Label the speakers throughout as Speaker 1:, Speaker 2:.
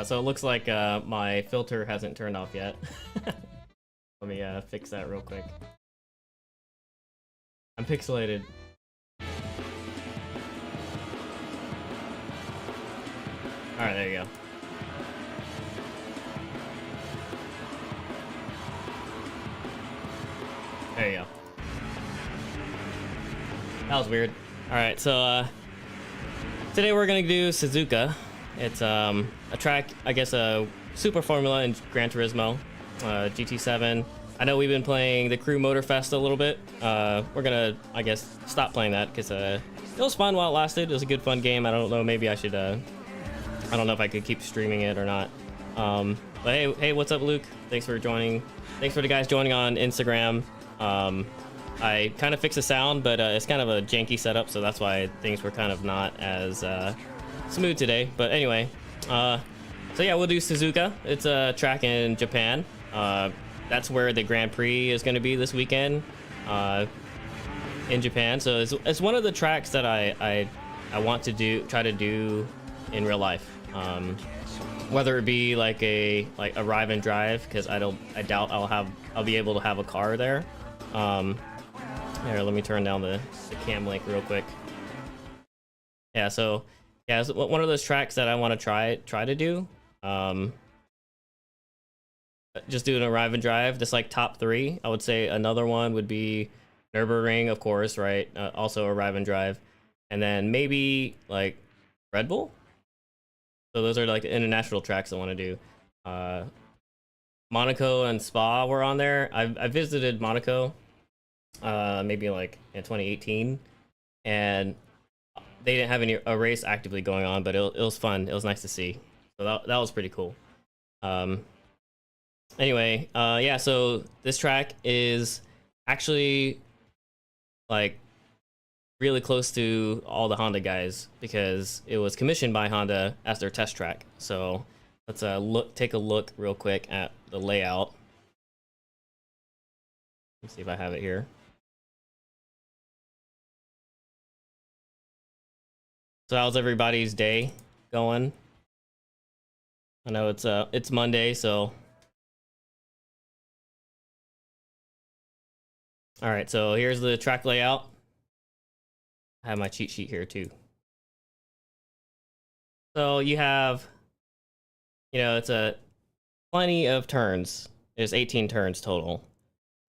Speaker 1: So it looks like my filter hasn't turned off yet. Let me fix that real quick. I'm pixelated. Alright, there you go. There you go. That was weird. Alright, so today we're gonna do Suzuka. It's a track, I guess, a super formula in Gran Turismo, GT7. I know we've been playing the Crew Motorfest a little bit. We're gonna, I guess, stop playing that because it was fun while it lasted. It was a good fun game. I don't know, maybe I should, I don't know if I could keep streaming it or not. But hey, what's up, Luke? Thanks for joining. Thanks for the guys joining on Instagram. I kind of fixed the sound, but it's kind of a janky setup, so that's why things were kind of not as smooth today. But anyway, so yeah, we'll do Suzuka. It's a track in Japan. That's where the Gran Prix is going to be this weekend in Japan. So it's one of the tracks that I want to try to do in real life. Whether it be like a arrive and drive, because I doubt I'll be able to have a car there. Here, let me turn down the cam link real quick. Yeah, so yeah, it's one of those tracks that I want to try to do. Just do an arrive and drive. Just like top 3, I would say another one would be Nürburgring, of course, right? Also arrive and drive, and then maybe like Red Bull. So those are like the international tracks I want to do. Monaco and Spa were on there. I visited Monaco maybe like in 2018, and they didn't have a race actively going on, but it was fun. It was nice to see. So that was pretty cool. Anyway, yeah, so this track is actually like really close to all the Honda guys because it was commissioned by Honda as their test track. So let's take a look real quick at the layout. Let's see if I have it here. So how's everybody's day going? I know it's Monday, so all right, so here's the track layout. I have my cheat sheet here too. So you have, it's plenty of turns. There's 18 turns total.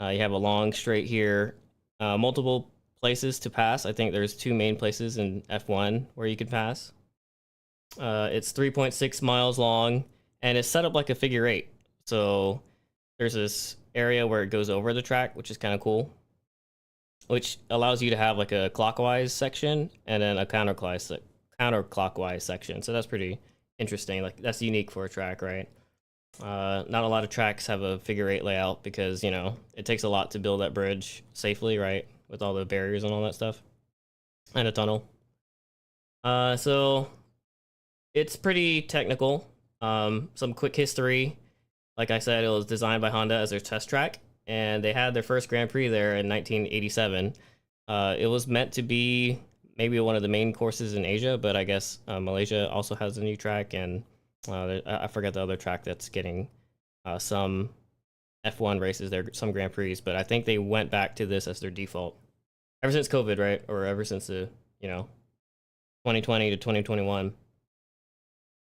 Speaker 1: You have a long straight here, multiple places to pass. I think there's 2 main places in F1 where you can pass. It's 3.6 miles long, and it's set up like a figure 8. So there's this area where it goes over the track, which is kind of cool, which allows you to have like a clockwise section and then a counterclockwise section. So that's pretty interesting. Like, that's unique for a track, right? Not a lot of tracks have a figure 8 layout because, it takes a lot to build that bridge safely, right? With all the barriers and all that stuff, and a tunnel. So it's pretty technical. Some quick history. Like I said, it was designed by Honda as their test track, and they had their first Grand Prix there in 1987. It was meant to be maybe one of the main courses in Asia, but I guess Malaysia also has a new track, and I forgot the other track that's getting some F1 races there, some Grand Prix, but I think they went back to this as their default ever since COVID, right? Or ever since the 2020 to 2021.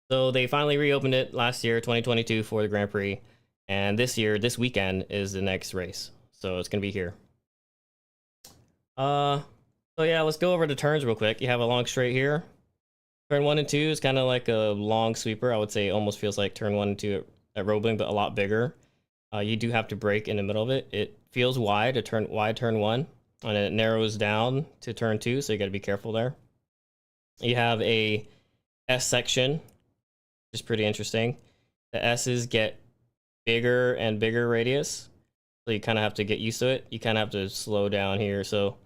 Speaker 1: So they finally reopened it last year, 2022, for the Grand Prix, and this weekend is the next race, so it's gonna be here. So yeah, let's go over the turns real quick. You have a long straight here. Turn 1 and 2 is kind of like a long sweeper. I would say it almost feels like turn 1 and 2 at Roebling, but a lot bigger. You do have to brake in the middle of it. It feels wide, turn 1, and it narrows down to turn 2, so you got to be careful there. You have a S section, which is pretty interesting. The S's get bigger and bigger radius, so you kind of have to get used to it. You kind of have to slow down here. So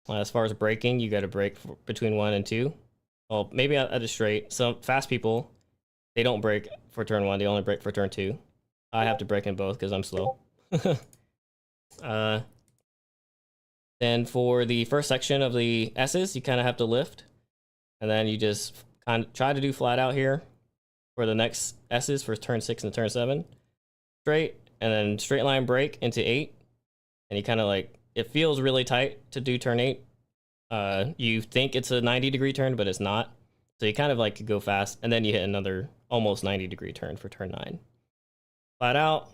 Speaker 1: as far as braking, you got to brake between 1 and 2. Well, maybe at a straight. Some fast people, they don't brake for turn 1, they only brake for turn 2. I have to brake in both because I'm slow. Then for the first section of the S's, you kind of have to lift, and then you just kind of try to do flat out here. for the next S's for turn 6 and turn 7. Straight, and then straight line brake into 8. And you kind of like, it feels really tight to do turn 8. You think it's a 90-degree turn, but it's not. So you kind of like go fast, and then you hit another almost 90-degree turn for turn 9. Flat out.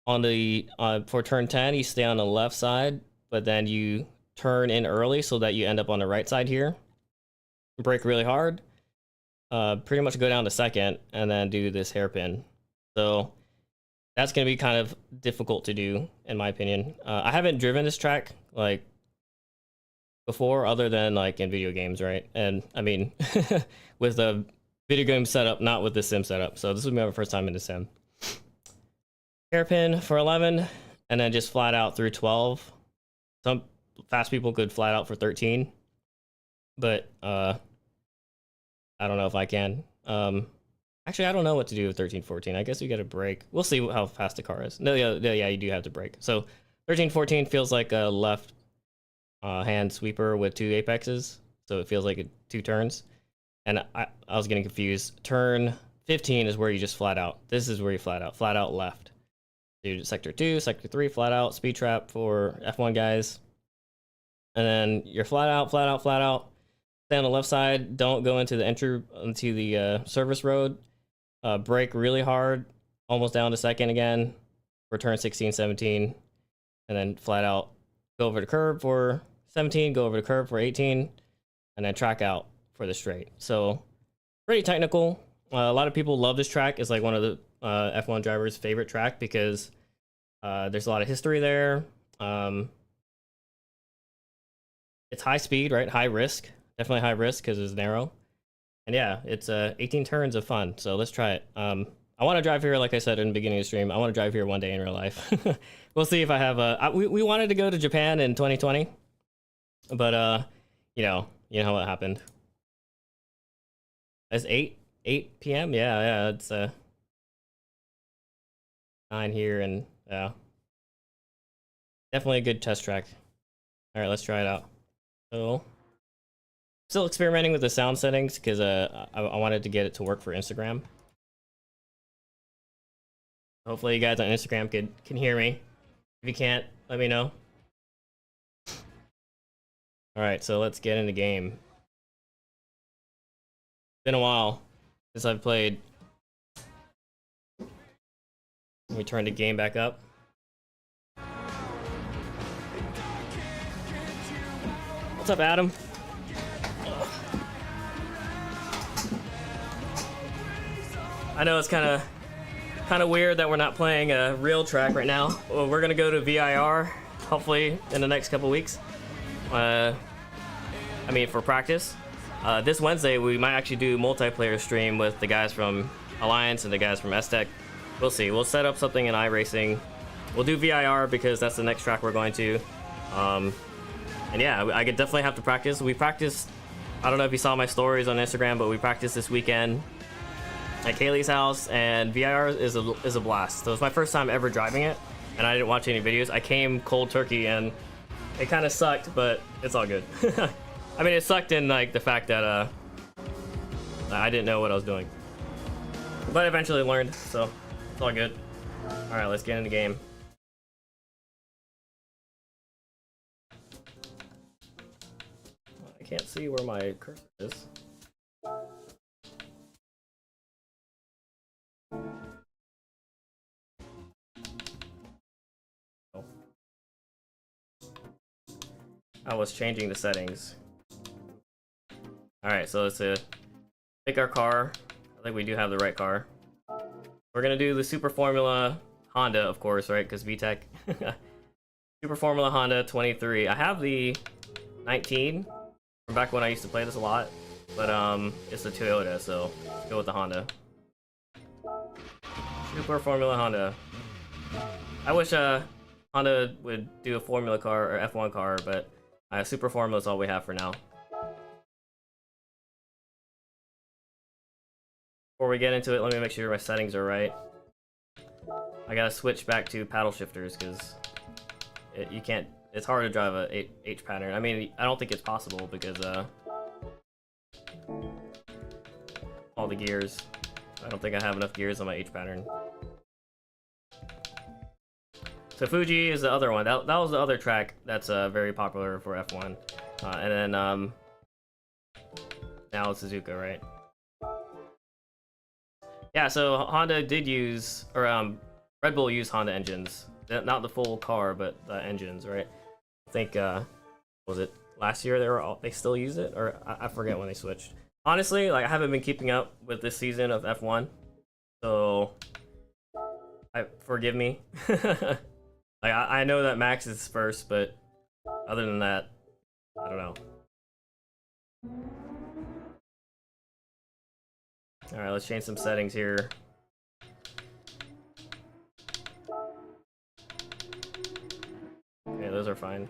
Speaker 1: On the for turn 10, you stay on the left side, but then you turn in early so that you end up on the right side here. Brake really hard. Pretty much go down to second, and then do this hairpin. So that's going to be kind of difficult to do, in my opinion. I haven't driven this track like before, other than like in video games, right? And I mean, with the video game setup, not with the sim setup. So this will be my first time in the sim. Hairpin for 11, and then just flat out through 12. Some fast people could flat out for 13, but I don't know if I can. Actually, I don't know what to do with 13, 14. I guess we got to brake. We'll see how fast the car is. No, yeah, you do have to brake. So 13, 14 feels like a left hand sweeper with 2 apexes. So it feels like 2 turns. And I was getting confused. Turn 15 is where you just flat out. This is where you flat out left. Do sector 2, sector 3, flat out, speed trap for F1 guys. And then you're flat out. Stay on the left side. Don't go into the service road. Brake really hard, almost down to second again for turn 16, 17. And then flat out, go over the curb for 17, go over the curb for 18, and then track out for the straight. So pretty technical. A lot of people love this track. It's like one of the F1 drivers' favorite track because there's a lot of history there. It's high speed, right? High risk. Definitely high risk because it's narrow. And yeah, it's 18 turns of fun. So let's try it. I want to drive here, like I said in the beginning of the stream. I want to drive here one day in real life. We'll see if I have we wanted to go to Japan in 2020, but you know how it happened. It's 8 p.m. Yeah, it's 9 here, and yeah, definitely a good test track. All right, let's try it out. So still experimenting with the sound settings because I wanted to get it to work for Instagram. Hopefully you guys on Instagram can hear me. If you can't, let me know. Alright, so let's get in the game. Been a while since I've played. Let me turn the game back up. What's up, Adam? I know it's kind of weird that we're not playing a real track right now. Well, we're gonna go to VIR hopefully in the next couple weeks. I mean, for practice. This Wednesday we might actually do multiplayer stream with the guys from Alliance and the guys from Aztec. We'll see. We'll set up something in iRacing. We'll do VIR because that's the next track we're going to. And yeah, I could definitely have to practice. We practiced. I don't know if you saw my stories on Instagram, but we practiced this weekend at Kaylee's house, and VIR is a blast. So it's my first time ever driving it, and I didn't watch any videos. I came cold turkey, and it kind of sucked, but it's all good. I mean, it sucked in like the fact that I didn't know what I was doing, but I eventually learned, so it's all good. All right, let's get in the game. I can't see where my cursor is. I was changing the settings. Alright, so let's pick our car. I think we do have the right car. We're gonna do the Super Formula Honda, of course, right? Because VTEC. Super Formula Honda 23. I have the 19 from back when I used to play this a lot, but it's a Toyota, so let's go with the Honda. Super Formula Honda. I wish Honda would do a Formula car or F1 car, but Super Formula is all we have for now. Before we get into it, let me make sure my settings are right. I gotta switch back to paddle shifters because you can't. It's hard to drive a H pattern. I mean, I don't think it's possible because all the gears. I don't think I have enough gears on my H pattern. So Fuji is the other one. That was the other track that's very popular for F1. And then now it's Suzuka, right? Yeah, so Honda did use, or Red Bull used Honda engines. Not the full car, but the engines, right? I think, was it last year they still use it? Or I forget when they switched. Honestly, like, I haven't been keeping up with this season of F1, so forgive me. Like, I know that Max is first, but other than that, I don't know. Alright, let's change some settings here. Okay, those are fine.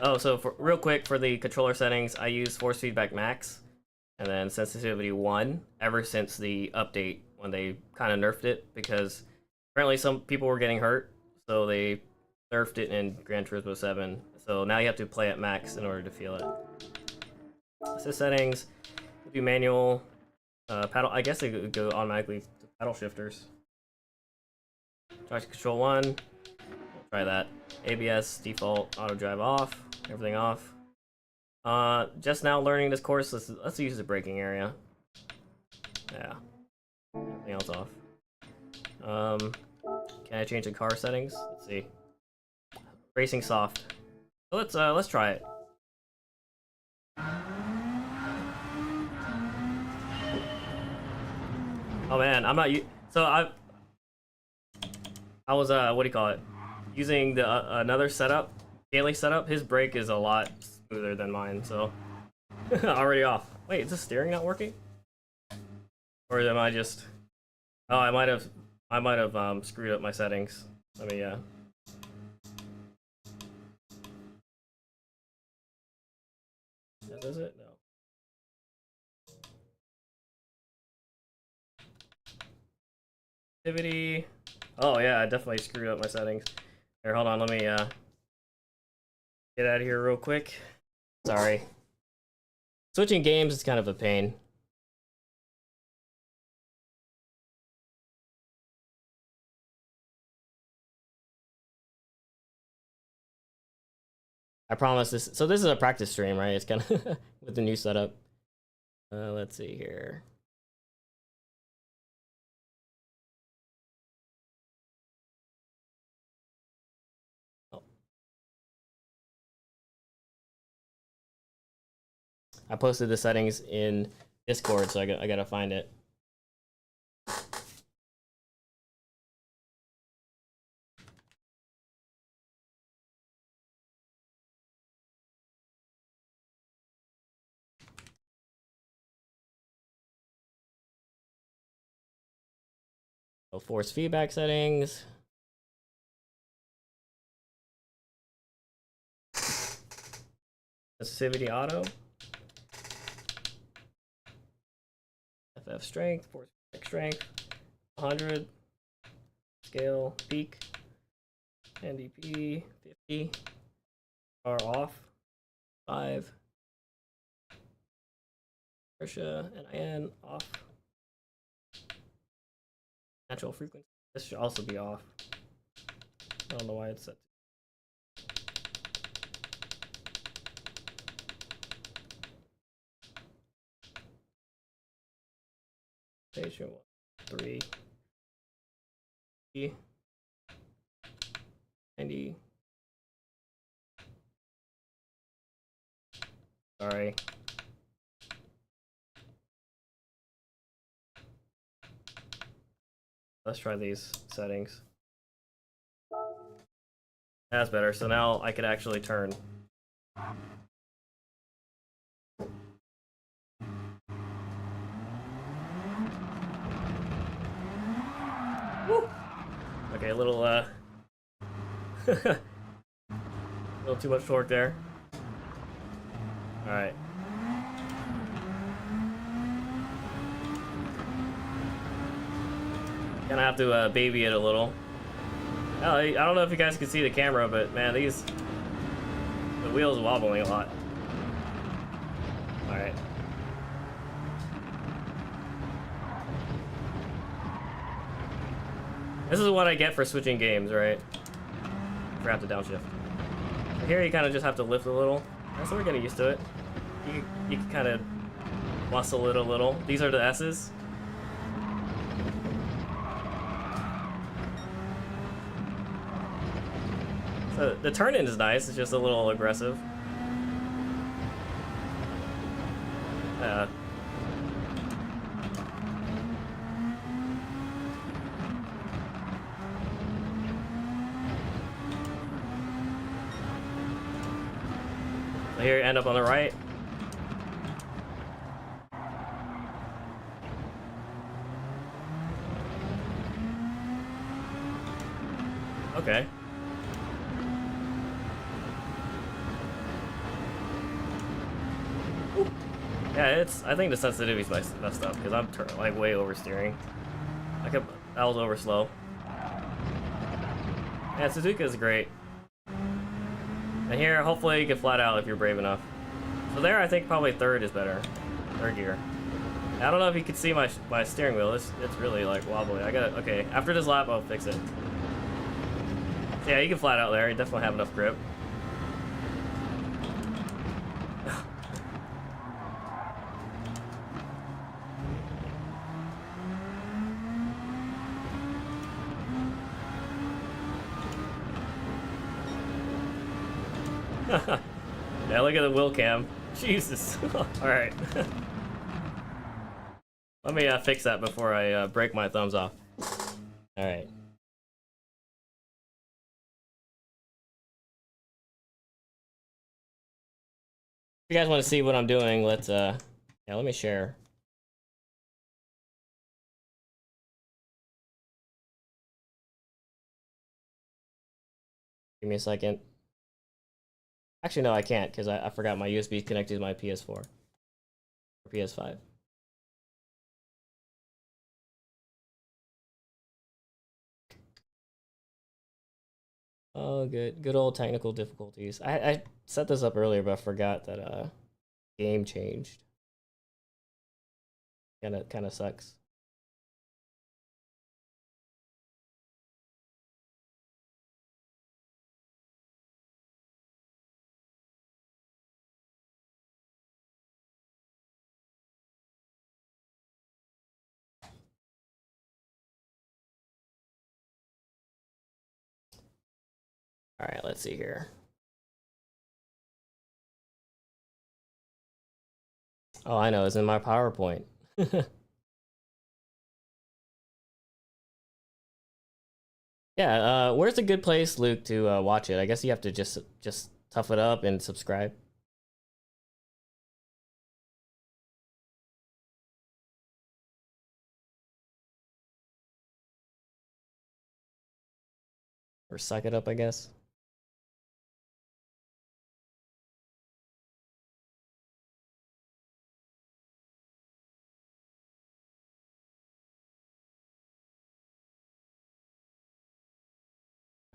Speaker 1: Oh, so real quick, for the controller settings, I use force feedback max, and then sensitivity 1, ever since the update, when they kind of nerfed it, because apparently some people were getting hurt, so they nerfed it in Gran Turismo 7. So now you have to play at max in order to feel it. Assist settings, do manual, paddle. I guess they would go automatically to paddle shifters. Traction control 1, we'll try that. ABS default, auto drive off, everything off. Just now learning this course, let's use the braking area. Yeah, everything else off. Can I change the car settings? Let's see. Racing soft. So let's try it. Oh man, I'm not. So I was what do you call it? Using the another setup, daily setup. His brake is a lot smoother than mine, so already off. Wait, is the steering not working? Or am I just? Oh, I might have screwed up my settings. Let me Is it? No. Activity. Oh yeah, I definitely screwed up my settings. Here, hold on, let me get out of here real quick. Sorry. Switching games is kind of a pain. I promise this. So this is a practice stream, right? It's kind of with the new setup. Let's see here. Oh. I posted the settings in Discord, so I gotta find it. So force feedback settings. Sensitivity auto. FF strength, force feedback strength, 100. Scale peak. NDP 50. R off. 5. Inertia, NIN off. Natural frequency. This should also be off. I don't know why it's set. Station 1, 3. 90. Sorry. Let's try these settings. That's better. So now I could actually turn. Woo! Okay, a little a little too much torque there. All right. Gonna have to baby it a little. Oh, I don't know if you guys can see the camera, but man, the wheels wobbling a lot. All right. This is what I get for switching games, right? Forgot to downshift. Here you kind of just have to lift a little. So we're getting used to it. You can kind of muscle it a little. These are the S's. So the turn-in is nice. It's just a little aggressive. So here you end up on the right. Okay. Ooh. Yeah, I think the sensitivity's messed up because I'm like way oversteering. That was over slow. Yeah, Suzuka is great. And here, hopefully you can flat out if you're brave enough. So there, I think probably third is better. Third gear. I don't know if you can see my steering wheel. It's really like wobbly. Okay, after this lap, I'll fix it. So yeah, you can flat out there. You definitely have enough grip. Yeah, look at the wheel cam. Jesus. Alright. Let me fix that before I break my thumbs off. Alright. If you guys want to see what I'm doing, let's yeah, let me share. Give me a second. Actually, no, I can't because I forgot my USB connected to my PS4 or PS5. Oh, good old technical difficulties. I set this up earlier, but I forgot that game changed. Kind of sucks. All right, let's see here. Oh, I know, it's in my PowerPoint. Yeah, where's a good place, Luke, to watch it? I guess you have to just tough it up and subscribe. Or suck it up, I guess.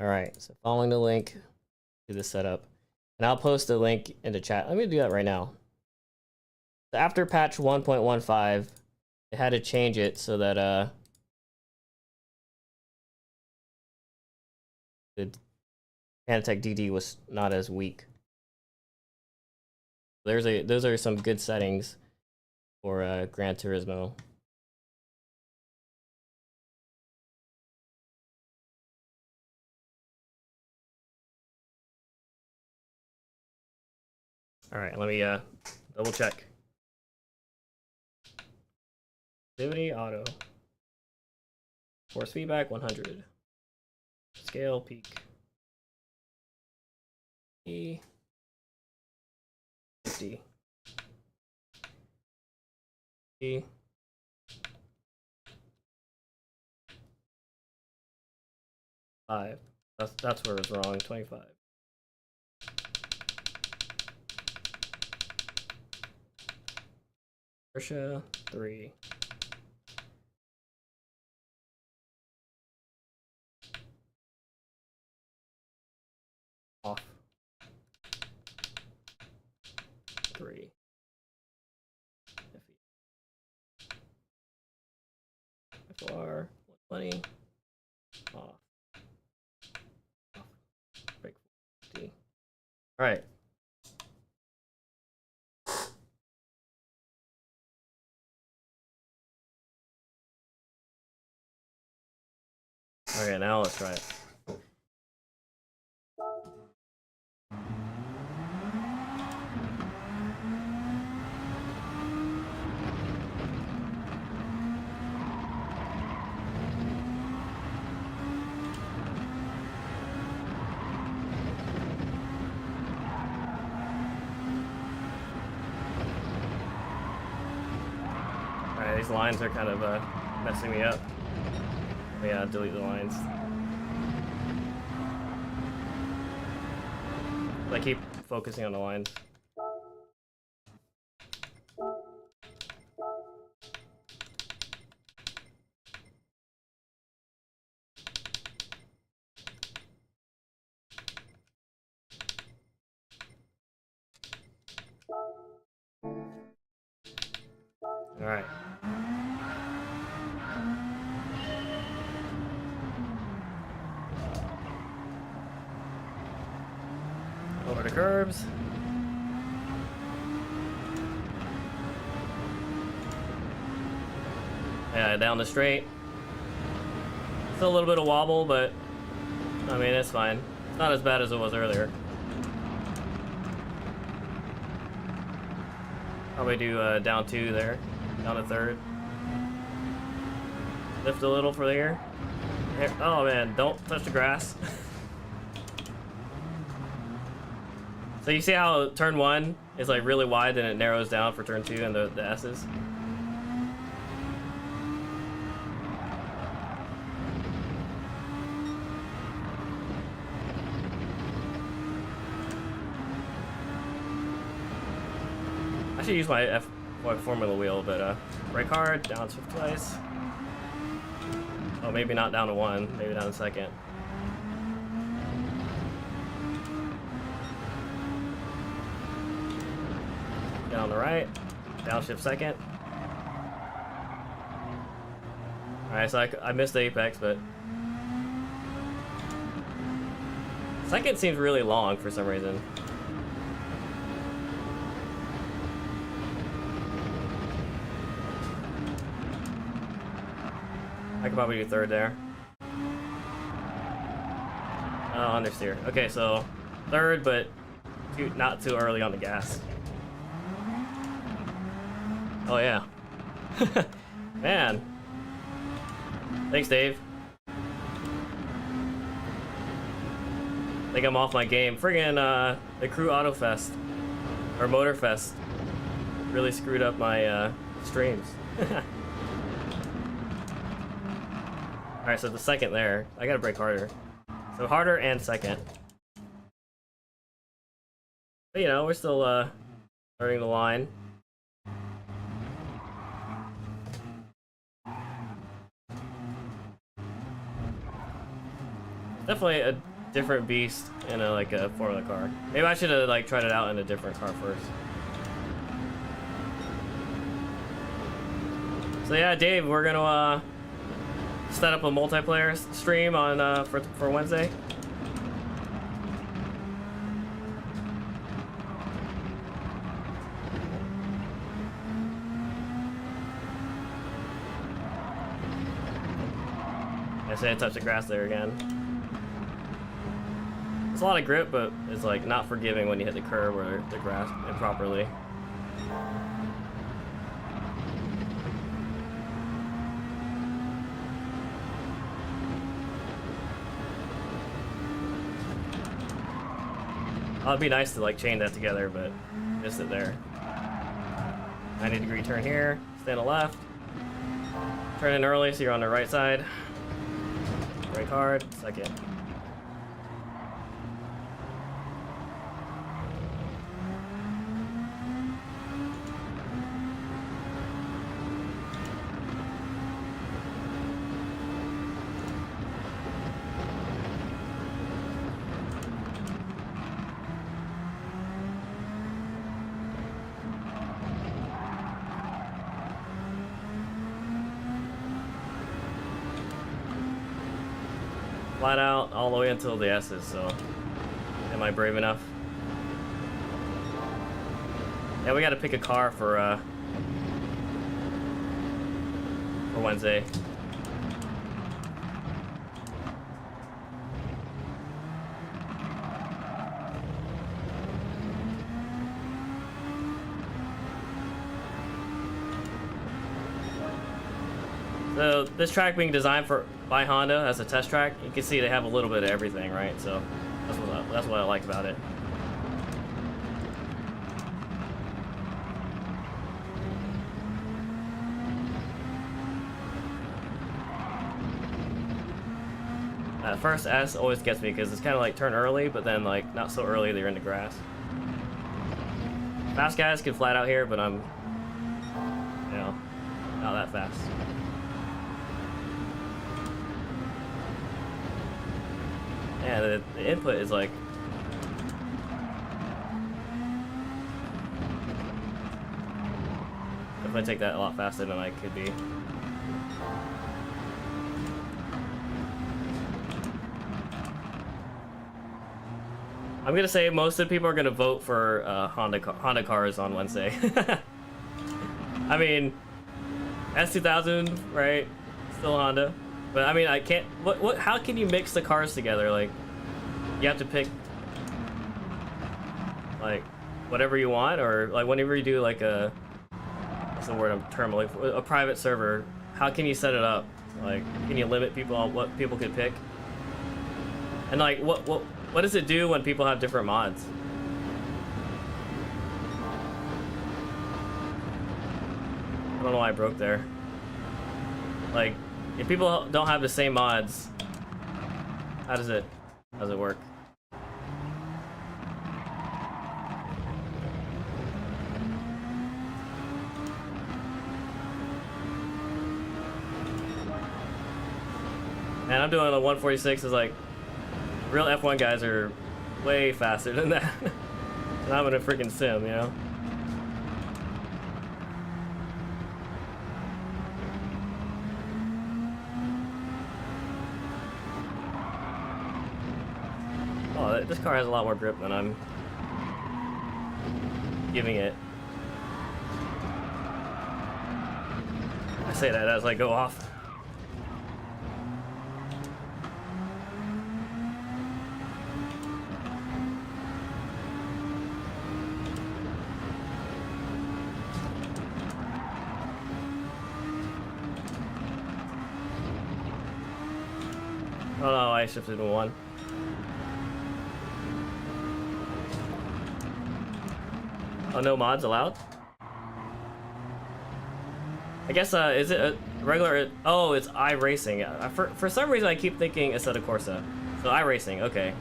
Speaker 1: All right, so following the link to the setup, and I'll post a link in the chat. Let me do that right now. So after patch 1.15, they had to change it so that the Fanatec DD was not as weak. Those are some good settings for Gran Turismo. All right, let me double check. Activity auto. Force feedback 100. Scale peak. E 50. E 5. That's where it's wrong. 25. Corsa 3. Off. 3. FR 120. All right. Okay, now let's try it. Alright, these lines are kind of messing me up. Yeah, delete the lines. I keep focusing on the lines. All right. Over the curbs. Yeah, down the straight. Still a little bit of wobble, but I mean, it's fine. It's not as bad as it was earlier. Probably do down 2 there, down to 3rd. Lift a little for there. Oh man, don't touch the grass. So you see how turn 1 is like really wide and it narrows down for turn 2 and the S's? I should use my F1 formula wheel, but brake hard, down shift twice. Oh, maybe not down to 1, maybe down to 2nd. Get on the right, downshift 2nd. Alright, so I missed the apex, but 2nd seems really long for some reason. I could probably do 3rd there. Oh, understeer. Okay, so 3rd, but not too early on the gas. Oh yeah. Man. Thanks, Dave. Think I'm off my game. Friggin' the Crew Auto Fest or Motor Fest really screwed up my streams. Alright, so the 2nd there. I gotta brake harder. So harder and 2nd. But you know, we're still learning the line. Definitely a different beast in a Formula car. Maybe I should have like tried it out in a different car first. So yeah, Dave, we're gonna set up a multiplayer stream on for Wednesday. I say I touched the grass there again. It's a lot of grip, but it's like not forgiving when you hit the curb or the grass improperly. Oh, it'd be nice to like chain that together, but missed it there. 90-degree turn here, stay on the left. Turn in early so you're on the right side. Brake hard, 2nd. Flat out all the way until the S's, so am I brave enough? Yeah, we gotta pick a car for Wednesday. So this track being designed by Honda as a test track, you can see they have a little bit of everything, right? So that's what I like about it. First S always gets me because it's kind of like turn early, but then like not so early they're in the grass. Fast guys can flat out here, but I'm, you know, not that fast. Yeah, the input is like if I take that a lot faster than I could be. I'm gonna say most of the people are gonna vote for Honda cars on Wednesday. I mean, S2000, right? Still Honda, but I mean, I can't. What? How can you mix the cars together? Like, you have to pick like whatever you want, or like whenever you do like what's the word term, like a private server. How can you set it up? Like, can you limit people on what people could pick? And like, what does it do when people have different mods? I don't know why I broke there. Like, if people don't have the same mods, how does it work? And I'm doing a 146 is like, real F1 guys are way faster than that. And I'm in a freaking sim, you know? Oh, this car has a lot more grip than I'm giving it. I say that as I go off. Oh no, I shifted to 1. Oh, no mods allowed? I guess, is it a regular? Oh, it's iRacing. For some reason, I keep thinking Assetto Corsa. So iRacing, okay.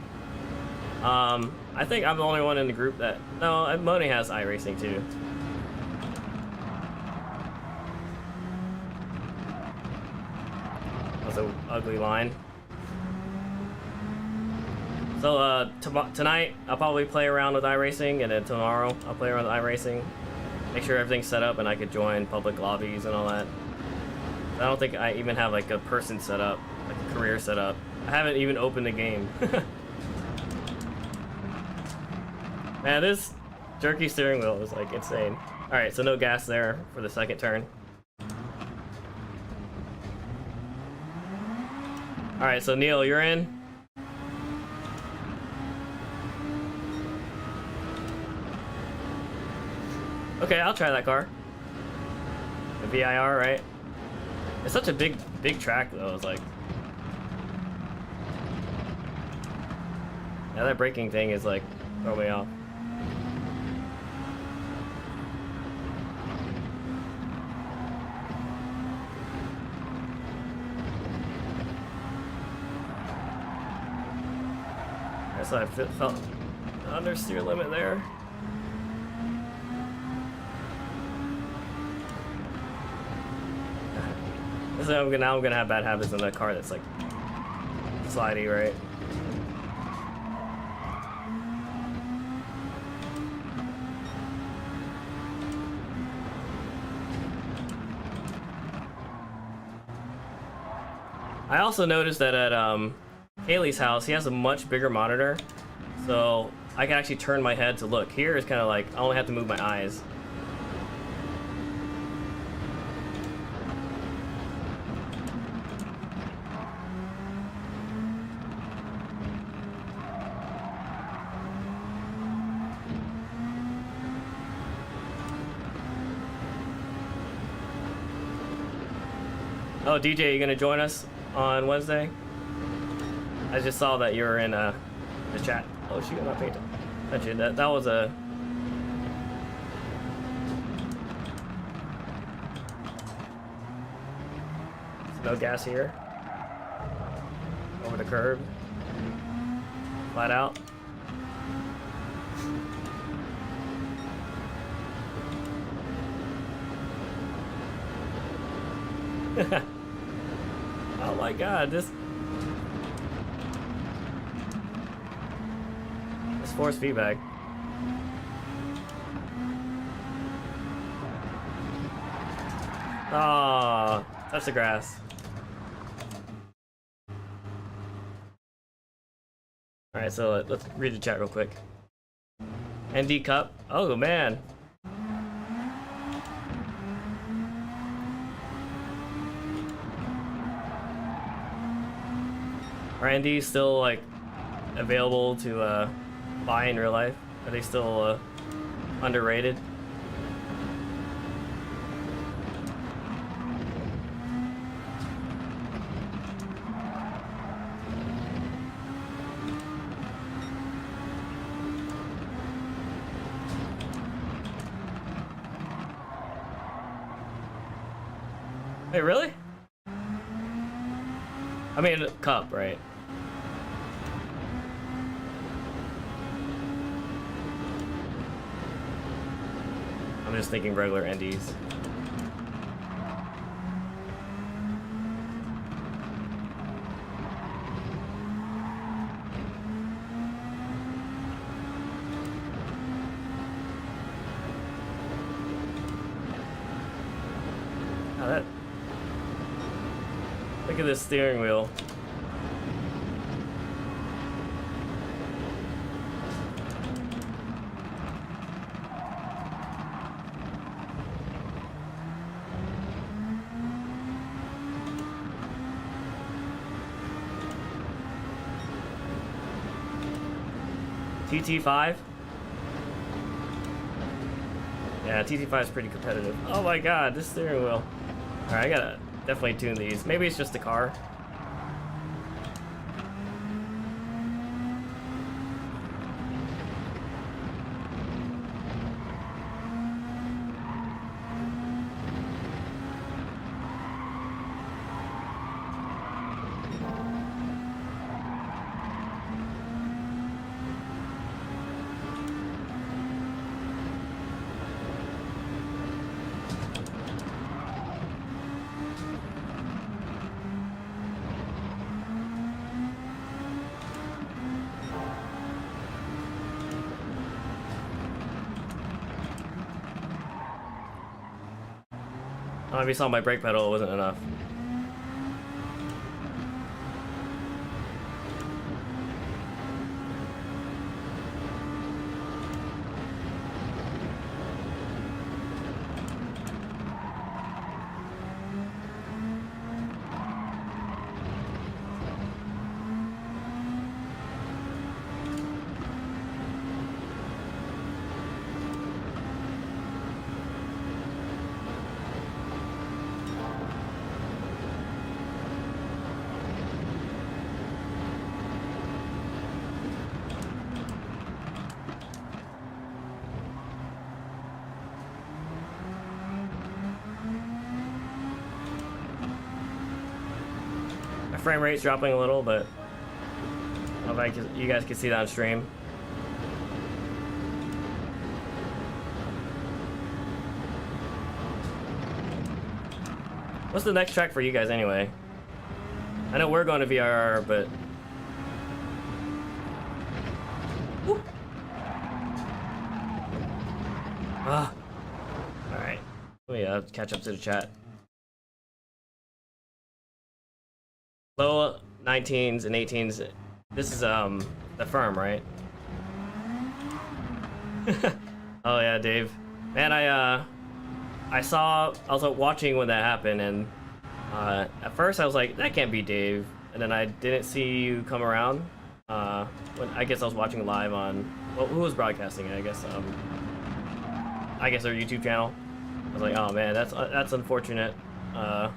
Speaker 1: I think I'm the only one in the group that... No, Moni has iRacing too. That's an ugly line. So tonight I'll probably play around with iRacing, and then tomorrow I'll play around with iRacing. Make sure everything's set up and I could join public lobbies and all that. I don't think I even have like a person set up, like a career set up. I haven't even opened the game. Man, this jerky steering wheel is like insane. Alright, so no gas there for the second turn. Alright, so Neil, you're in. Okay, I'll try that car. The VIR, right? It's such a big track though, it's like... Yeah, that braking thing is like, throw me off. So I felt under steer limit there. So now I'm gonna have bad habits in that car that's like slidey, right? I also noticed that at Haley's house, he has a much bigger monitor. So I can actually turn my head to look. Here is kind of like I only have to move my eyes. Oh, DJ, you gonna join us on Wednesday? I just saw that you were in the chat. Oh shoot, I'm not paying attention. That was a... No gas here. Over the curb. Flat out. Oh my god, this force feedback. Ah, touch the grass. Alright, so let's read the chat real quick. ND Cup. Oh man. Are NDs still like available to buy in real life? Are they still underrated? Wait, really? I mean, cup, right? I'm just thinking regular NDs. Oh, that... Look at this steering wheel. TT5? Yeah, TT5 is pretty competitive. Oh my god, this steering wheel. Alright, I gotta definitely tune these. Maybe it's just the car. Oh, if you saw my brake pedal, it wasn't enough. Frame rate's dropping a little, but I don't know if you guys can see that on stream. What's the next track for you guys anyway? I know we're going to VRR, but... Woo. Ah. Alright. Let me catch up to the chat. Low 19s and 18s. This is the firm, right? Oh yeah, Dave. Man, I was watching when that happened, and at first I was like, that can't be Dave, and then I didn't see you come around. When I guess I was watching live on, well, who was broadcasting it? I guess their YouTube channel. I was like, oh man, that's unfortunate. But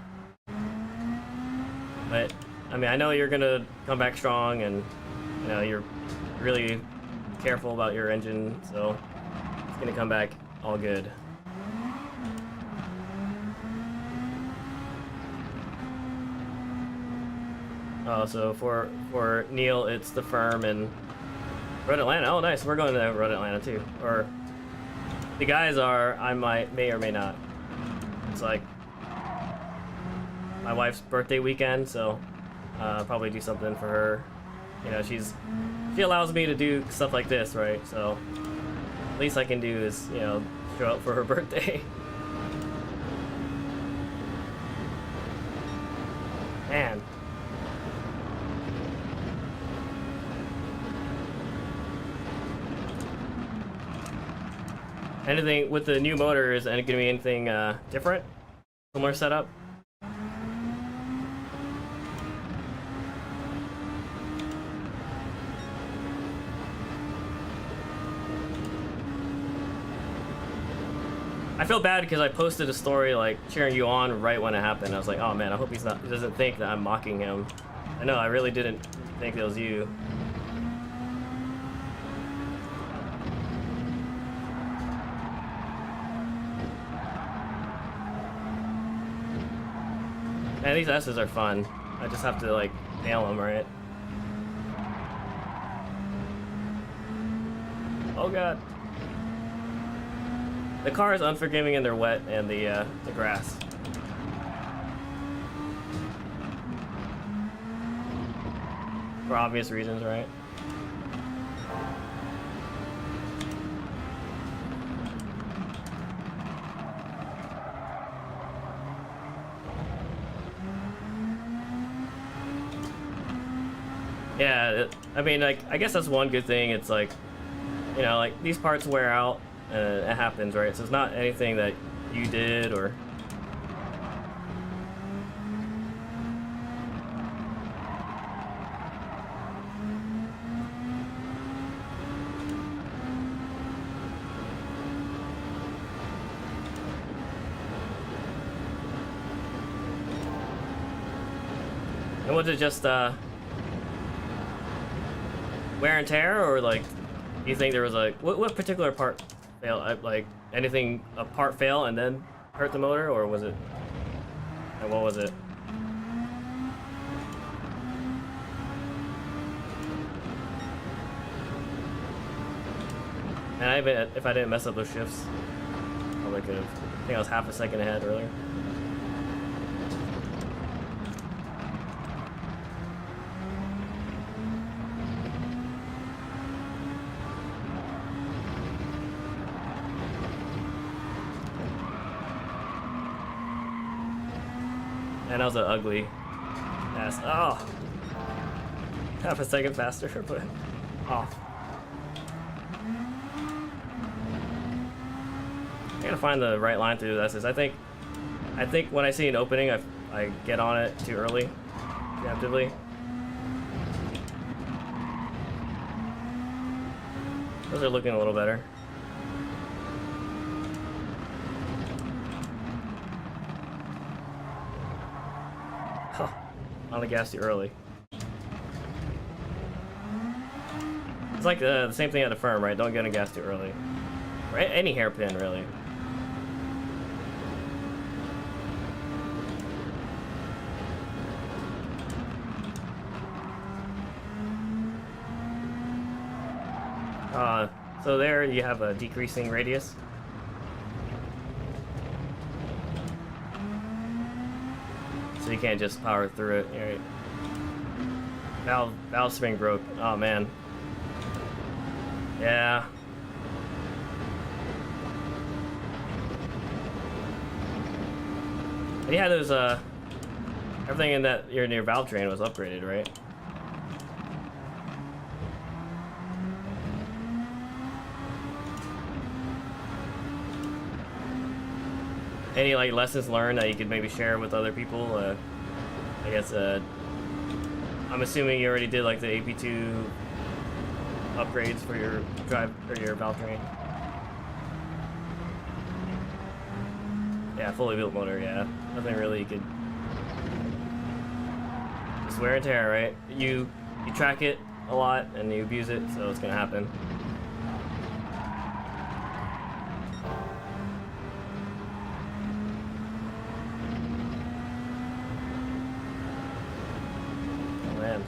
Speaker 1: I mean, I know you're gonna come back strong, and you know you're really careful about your engine, so it's gonna come back all good. Oh, so for Neil, it's the firm in Road Atlanta. Oh, nice. We're going to Road Atlanta too. Or the guys are. I may or may not. It's like my wife's birthday weekend, so probably do something for her. You know, she allows me to do stuff like this, right? So least I can do is, you know, show up for her birthday. Man. Anything with the new motor, is it gonna be anything different? Similar setup? I feel bad because I posted a story like cheering you on right when it happened. I was like, oh man, I hope he doesn't think that I'm mocking him. I know, I really didn't think it was you. Man, these S's are fun. I just have to like nail them, right? Oh god. The car is unforgiving in their wet and the grass. For obvious reasons, right? Yeah, I mean, like, I guess that's one good thing. It's like, you know, like, these parts wear out, and it happens, right? So it's not anything that you did, or... And was it just, wear and tear, or like, do you think there was like what particular part failed? Like anything, a part fail and then hurt the motor, or was it? And what was it? And if I didn't mess up those shifts, probably could have. I think I was half a second ahead earlier. And that was an ugly ass. Oh! Half a second faster, but off. I gotta find the right line through the S's. I think when I see an opening, I get on it too early, preemptively. Those are looking a little better. On the gas too early. It's like the same thing at the firm, right? Don't get on gas too early. Or any hairpin, really. So there you have a decreasing radius. So you can't just power through it. Right? Valve spring broke. Oh man. Yeah. And you had those everything in that your valve train was upgraded, right? Any like lessons learned that you could maybe share with other people? I guess I'm assuming you already did like the AP2 upgrades for your drive or your Valkyrie. Yeah, fully built motor. Yeah, nothing really you could. Just wear and tear, right? You track it a lot and you abuse it, so it's gonna happen. Oh man.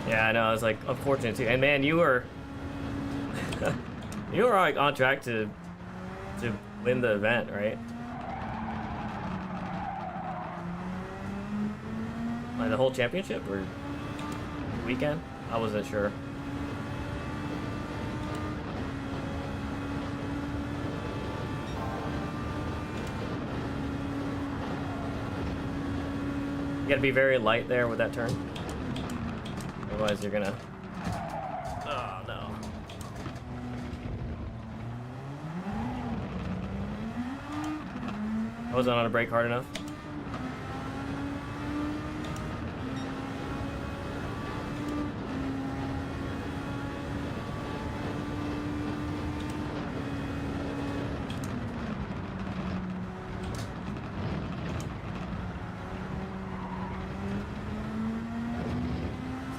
Speaker 1: Yeah, I know, it's like unfortunate too. And man, you were you were like on track to win the event, right? Like the whole championship or weekend? I wasn't sure. You gotta be very light there with that turn. Otherwise, you're gonna. Oh no. I wasn't on a brake hard enough.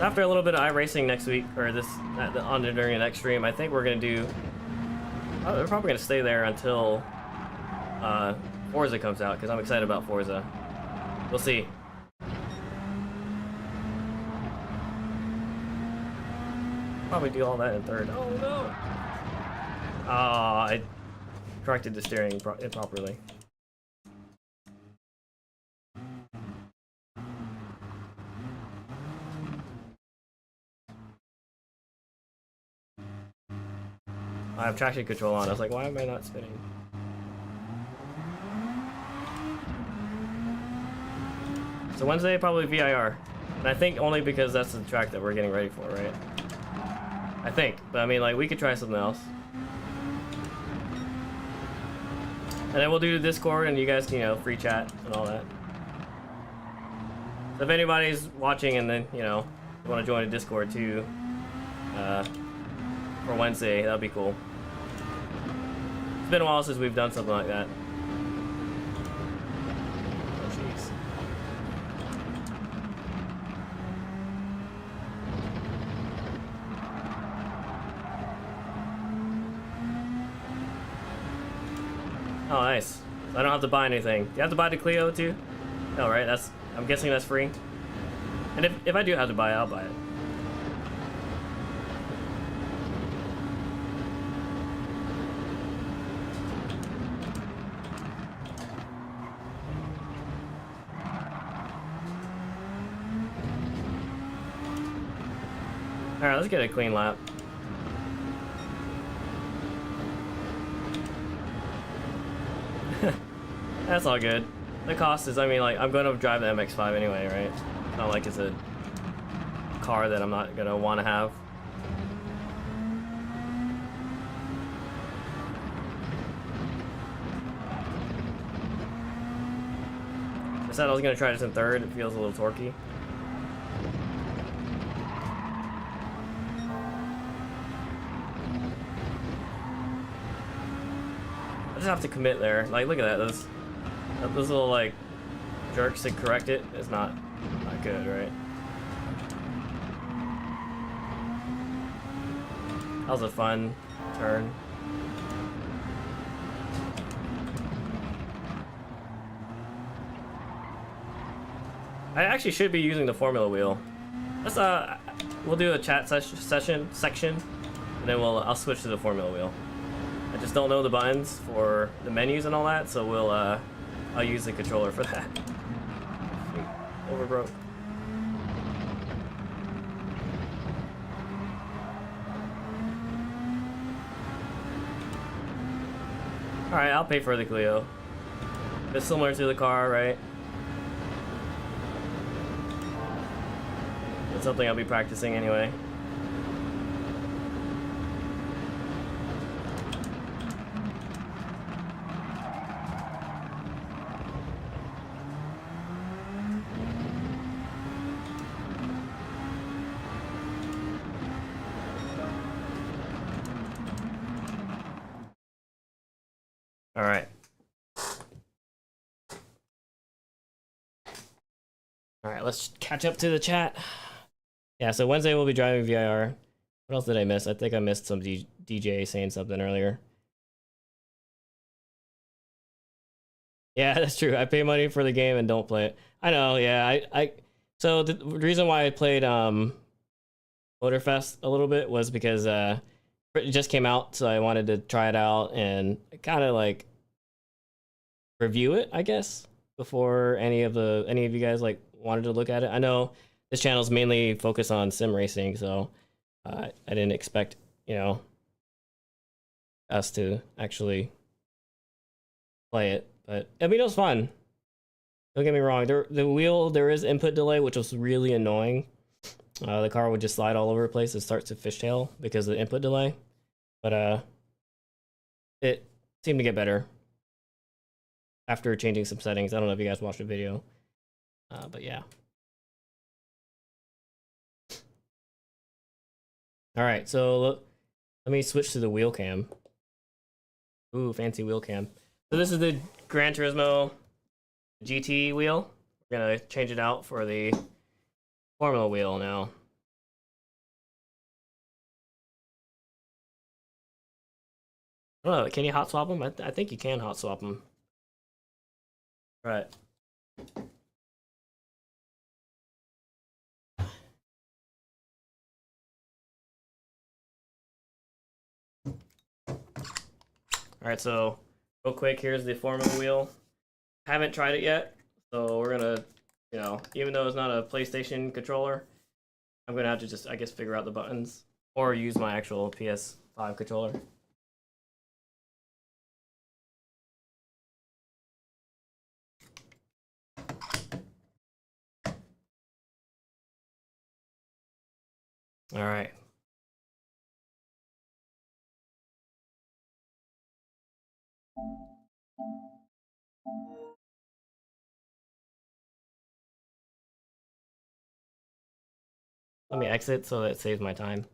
Speaker 1: After a little bit of iRacing next week, or this during the next stream, I think we're gonna do. We're probably gonna stay there until Forza comes out because I'm excited about Forza. We'll see. Probably do all that in third. Oh no! I corrected the steering improperly. I have traction control on. I was like, why am I not spinning? So Wednesday, probably VIR. And I think only because that's the track that we're getting ready for, right? I think. But I mean, like, we could try something else. And then we'll do Discord and you guys can, you know, free chat and all that. So if anybody's watching and then, you know, you want to join a Discord too, for Wednesday, that'd be cool. It's been a while since we've done something like that. Oh, jeez. Oh, nice. So I don't have to buy anything. Do you have to buy the Clio too? No, right? That's. I'm guessing that's free. And if I do have to buy it, I'll buy it. Alright, let's get a clean lap. That's all good. The cost is, I mean, like, I'm going to drive the MX-5 anyway, right? It's not like it's a car that I'm not going to want to have. I said I was going to try this in third. It feels a little torquey. I just have to commit there. Like, look at that. Those little, like, jerks to correct it is not good, right? That was a fun turn. I actually should be using the formula wheel. Let's we'll do a chat section, and then I'll switch to the formula wheel. I just don't know the buttons for the menus and all that, so I'll use the controller for that. Overbroke. Alright, I'll pay for the Clio. It's similar to the car, right? It's something I'll be practicing anyway. All right. All right, let's catch up to the chat. Yeah, so Wednesday we'll be driving VIR. What else did I miss? I think I missed some DJ saying something earlier. Yeah, that's true. I pay money for the game and don't play it. I know, yeah. So the reason why I played Motorfest a little bit was because it just came out, so I wanted to try it out and kind of like review it, I guess, before any of you guys like wanted to look at it. I know this channel's mainly focused on sim racing, so I didn't expect, you know, us to actually play it, but I mean, it was fun. Don't get me wrong. There is input delay, which was really annoying. The car would just slide all over the place. It starts to fishtail because of the input delay, but it seemed to get better after changing some settings. I don't know if you guys watched the video, but yeah. All right, so let me switch to the wheel cam. Ooh, fancy wheel cam. So this is the Gran Turismo GT wheel. We're gonna change it out for the Formula wheel now. I don't know, can you hot swap them? I think you can hot swap them. All right. All right, so real quick, here's the Formula wheel. Haven't tried it yet, so we're gonna, you know, even though it's not a PlayStation controller, I'm gonna have to just, I guess, figure out the buttons or use my actual PS5 controller. All right. Let me exit so that it saves my time.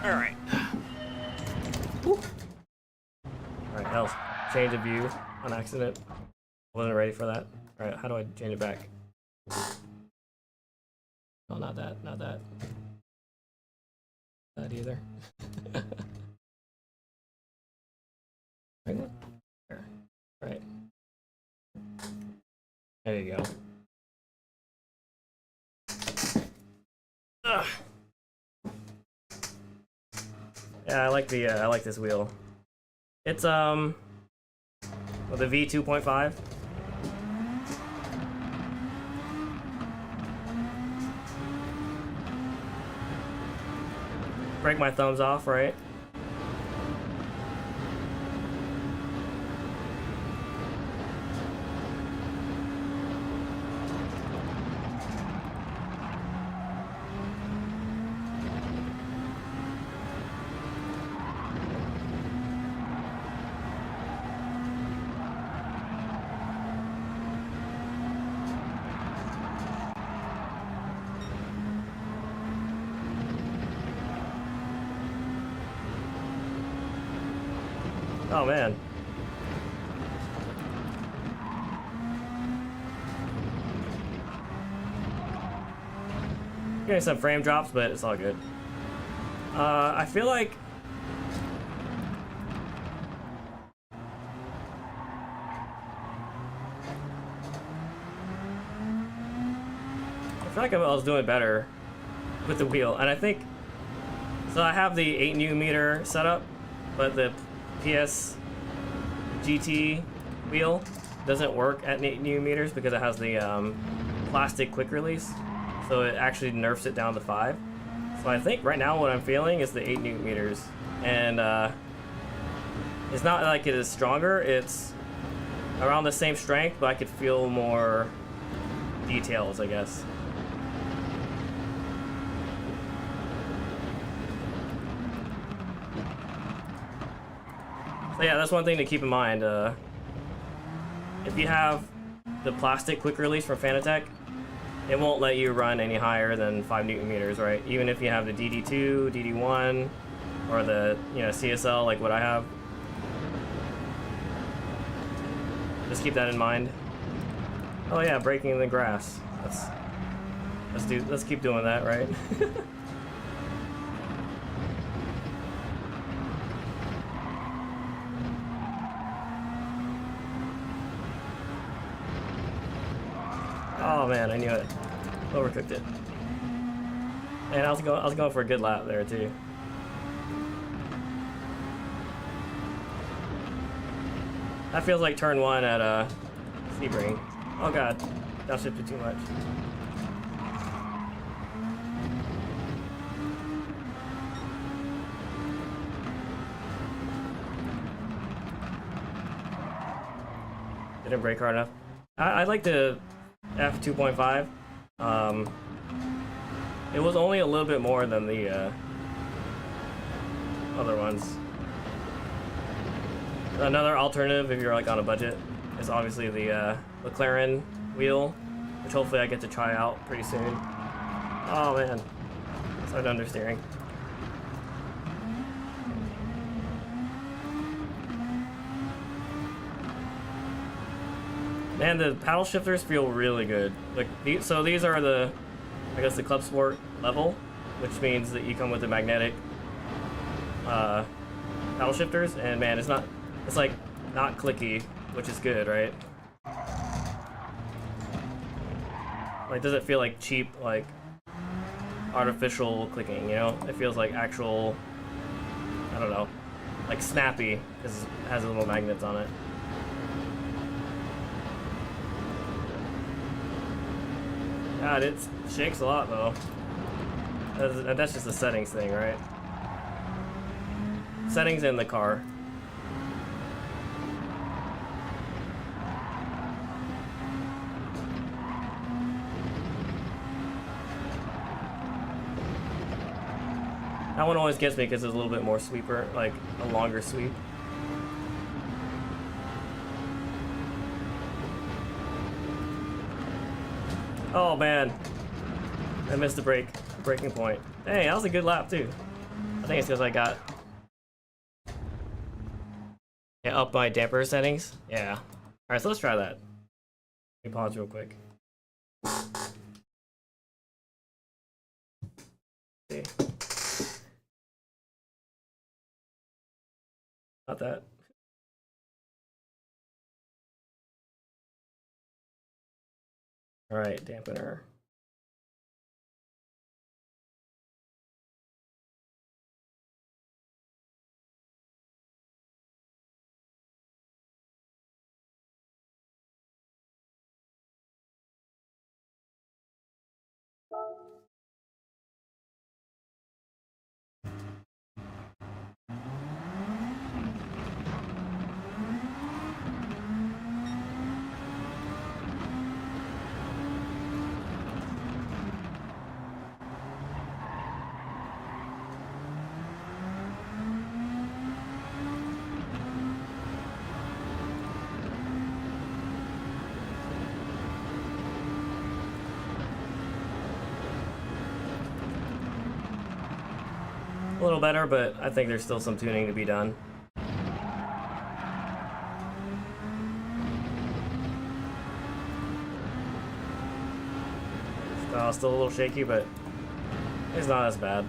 Speaker 1: All right. Woo. All right, health. Change of view on accident. Wasn't ready for that. All right, how do I change it back? Oh, not that, not that. That either. Right there. Right. There you go. Ugh. Yeah, I like this wheel. It's with a V2.5. Break my thumbs off, right? Oh man. Getting some frame drops, but it's all good. I feel like I was doing better with the wheel, and I think so. I have the 8 Nm setup, but the PS GT wheel doesn't work at 8 newton meters because it has the plastic quick release, so it actually nerfs it down to 5. So I think right now what I'm feeling is the 8 newton meters, and it's not like it is stronger, it's around the same strength, but I could feel more details, I guess. So yeah, that's one thing to keep in mind. If you have the plastic quick release from Fanatec, it won't let you run any higher than 5 newton meters, right? Even if you have the DD2, DD1, or the CSL like what I have. Just keep that in mind. Oh yeah, breaking in the grass. Let's keep doing that, right? Oh man, I knew it. Overcooked it. And I was going for a good lap there too. That feels like turn 1 at Sebring. Oh god, downshifted too much. Didn't brake hard enough. I like the F2.5. It was only a little bit more than the other ones. Another alternative, if you're like on a budget, is obviously the McLaren wheel, which hopefully I get to try out pretty soon. Oh man, side understeering. Man, the paddle shifters feel really good. Like so these are the, I guess, the Club Sport level, which means that you come with the magnetic paddle shifters, and man, it's like not clicky, which is good, right? Like, does it feel like cheap, like artificial clicking, you know? It feels like actual, I don't know, like snappy, because it has little magnets on it. God, it shakes a lot though. That's just a settings thing, right? Settings in the car. That one always gets me because it's a little bit more sweeper, like a longer sweep. Oh man, I missed the breaking point. Hey, that was a good lap too. I think it's because I got up my damper settings. Yeah. All right, so let's try that. Let me pause real quick. See. Not that. All right, dampener. A little better, but I think there's still some tuning to be done. Still a little shaky, but it's not as bad.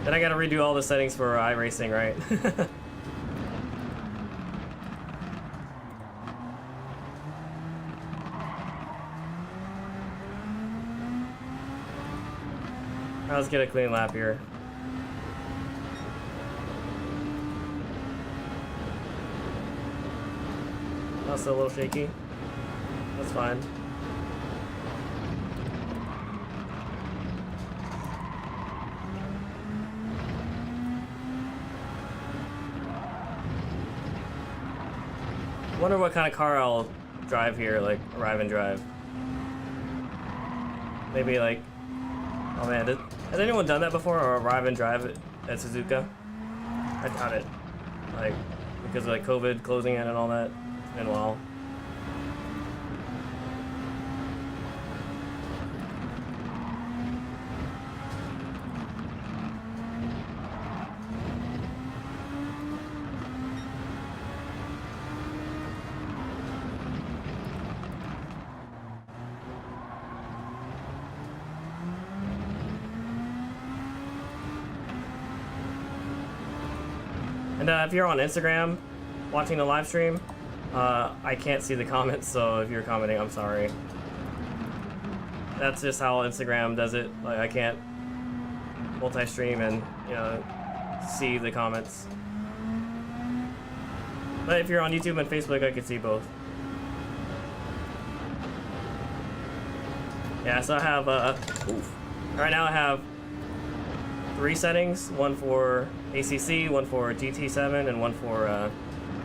Speaker 1: Then I gotta redo all the settings for iRacing, right? Let's get a clean lap here. That's a little shaky. That's fine. Wonder what kind of car I'll drive here, like arrive and drive. Maybe like, oh man, has anyone done that before, or arrive and drive at Suzuka? I doubt it. Like, because of like COVID closing in and all that. It's been a while. And if you're on Instagram watching the live stream, I can't see the comments, so if you're commenting, I'm sorry. That's just how Instagram does it. Like, I can't multi-stream and, you know, see the comments. But if you're on YouTube and Facebook, I can see both. Yeah, so I have, right now I have 3 settings, one for ACC, one for GT7, and one for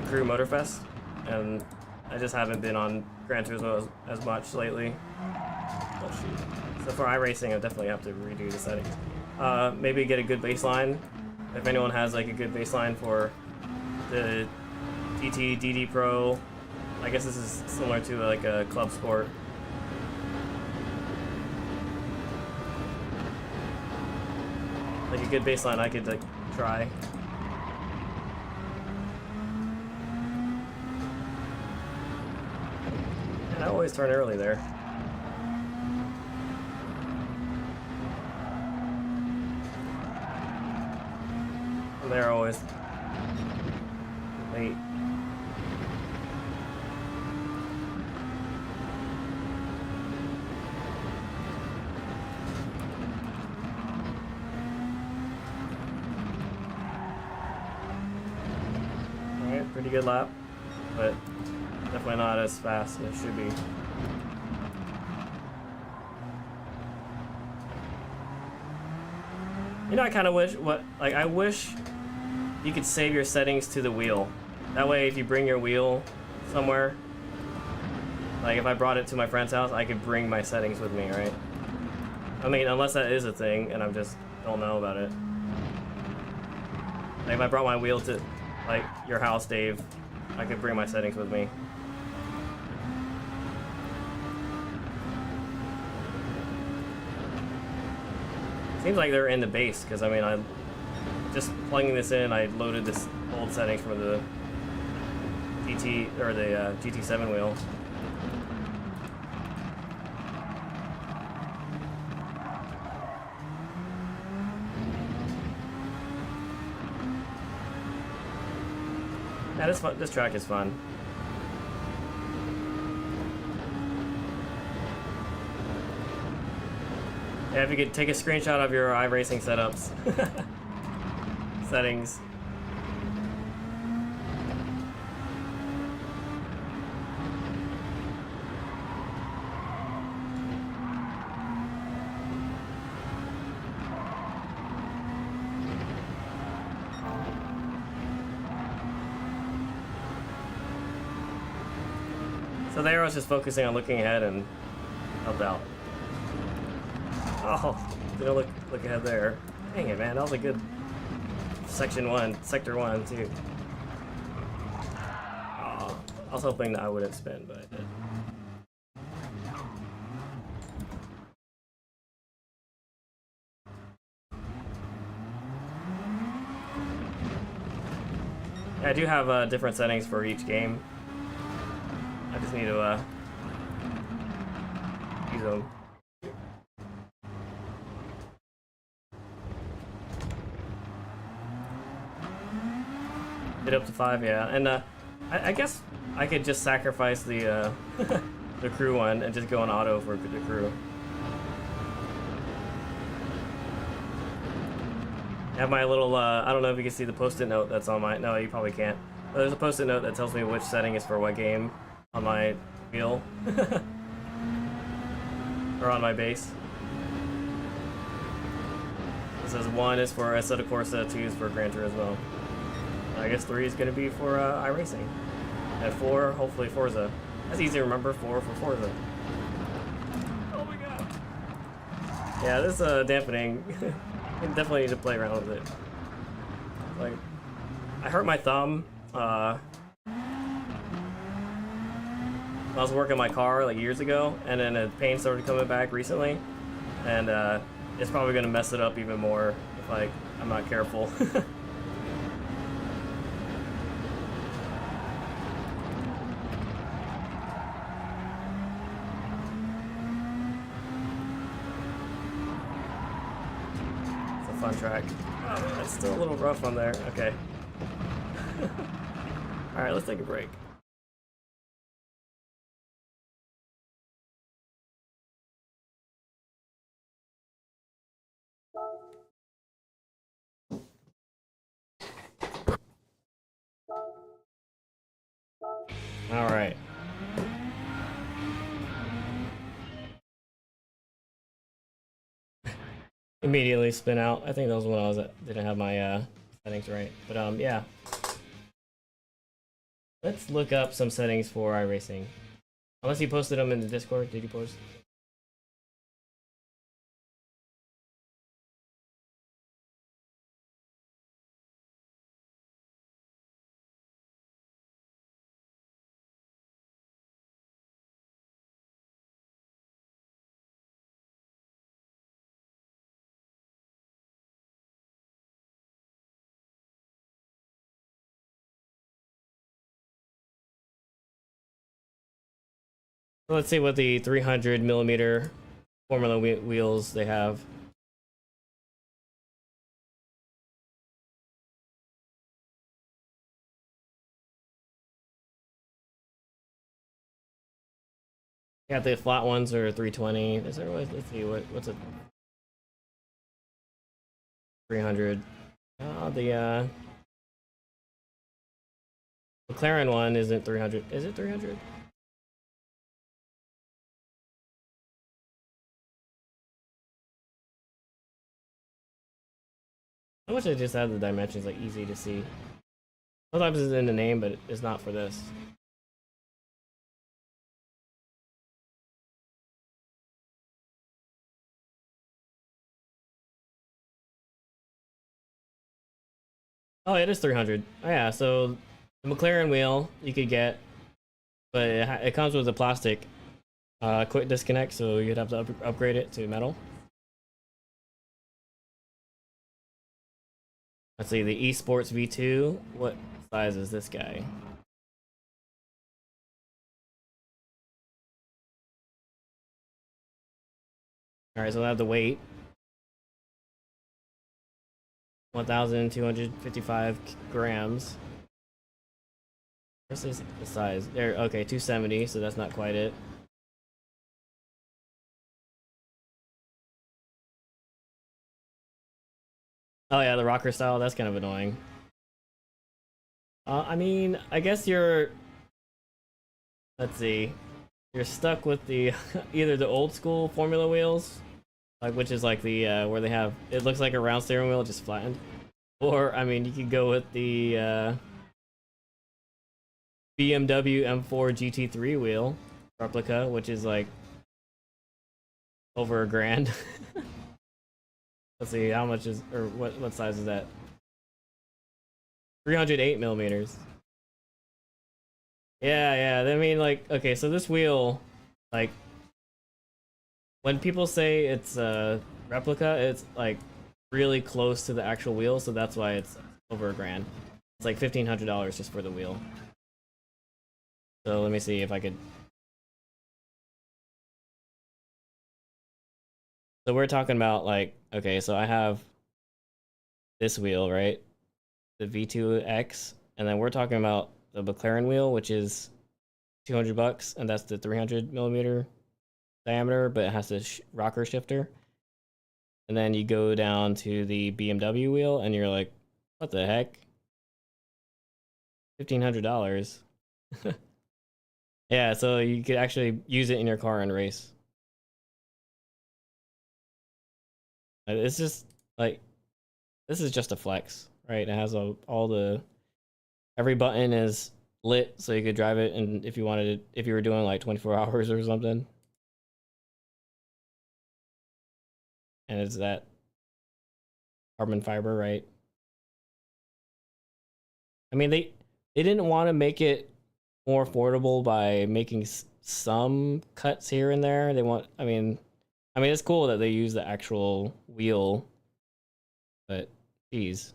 Speaker 1: Crew Motorfest. And I just haven't been on Gran Turismo as much lately. Oh shoot. So for iRacing, I definitely have to redo the settings. Maybe get a good baseline. If anyone has like a good baseline for the GT DD Pro, I guess this is similar to like a club sport. Like a good baseline I could like try. And I always turn early there. And they're always late. Pretty good lap, but definitely not as fast as it should be. You know, I kind of wish I wish you could save your settings to the wheel. That way, if you bring your wheel somewhere, like if I brought it to my friend's house, I could bring my settings with me, right? I mean, unless that is a thing, and I just don't know about it. Like if I brought my wheel to like your house, Dave, I could bring my settings with me. Seems like they're in the base, because I mean, I just plugging this in, I loaded this old settings for the GT or the GT7 wheel. Yeah, this fun. This track is fun. Yeah, if you could take a screenshot of your iRacing setups. Settings. So there I was just focusing on looking ahead and helped out. Oh, didn't look ahead there. Dang it, man, that was a good sector 1 too. Oh, I was hoping that I wouldn't spin, but I did. Yeah, I do have different settings for each game. I just need to use them. Get up to 5, yeah. And I guess I could just sacrifice the the crew one and just go on auto for the crew. I have my little, I don't know if you can see the post-it note that's on my, no, you probably can't. But there's a post-it note that tells me which setting is for what game on my wheel. Or on my base. It says 1 is for Assetto Corsa, 2 is for Gran Turismo. I guess 3 is going to be for iRacing. And 4, hopefully Forza. That's easy to remember, 4 for Forza. Oh my god. Yeah, this dampening, you definitely need to play around with it. Like, I hurt my thumb when I was working on my car like years ago, and then the pain started coming back recently, and it's probably gonna mess it up even more if like I'm not careful. It's a fun track. Oh man, it's still a little rough on there. Okay. All right, let's take a break. All right. Immediately spin out. I think that was when I was didn't have my settings right. But yeah. Let's look up some settings for iRacing. Unless you posted them in the Discord. Did you post? Let's see what the 300 millimeter Formula wheels they have. Yeah, the flat ones are 320. Is there, let's see what's a 300. The McLaren one isn't 300. Is it 300? I wish I just had the dimensions like easy to see. Sometimes it's in the name, but it's not for this. Oh, it is 300. Oh yeah, so the McLaren wheel you could get, but it comes with a plastic quick disconnect, so you'd have to upgrade it to metal. Let's see, the Esports V2. What size is this guy? Alright, so I have the weight. 1,255 grams. Where's the size? There, okay, 270, so that's not quite it. Oh yeah, the rocker style, that's kind of annoying. I mean, I guess you're... Let's see. You're stuck with the either the old school Formula wheels, like which is like the where they have it looks like a round steering wheel just flattened, or I mean you could go with the BMW M4 GT3 wheel replica, which is like over $1,000. Let's see how much is or what size is that? 308 millimeters. Yeah. I mean, like, okay, so this wheel, like, when people say it's a replica, it's like really close to the actual wheel, so that's why it's over $1,000. It's like $1,500 just for the wheel. So let me see if I could. So we're talking about like, okay, so I have this wheel, right? The V2X, and then we're talking about the McLaren wheel, which is $200, and that's the 300 millimeter diameter, but it has a rocker shifter. and then you go down to the BMW wheel, and you're like, what the heck? $1,500. Yeah, so you could actually use it in your car and race. It's just like, this is just a flex, right? It has all the, every button is lit, so you could drive it, and if you wanted it, if you were doing like 24 hours or something. And it's that carbon fiber, right? I mean, they didn't want to make it more affordable by making some cuts here and there. They want, I mean, it's cool that they use the actual wheel, but geez,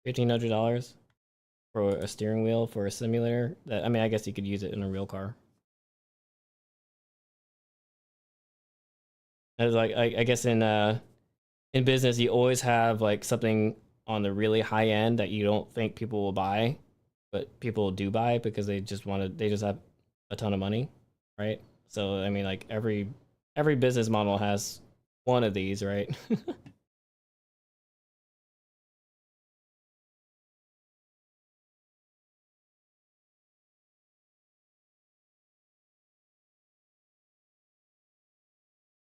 Speaker 1: $1,500 for a steering wheel for a simulator. That, I mean, I guess you could use it in a real car. As like, I guess in business, you always have like something on the really high end that you don't think people will buy, but people do buy because they just have a ton of money, right? So I mean, like every business model has one of these, right?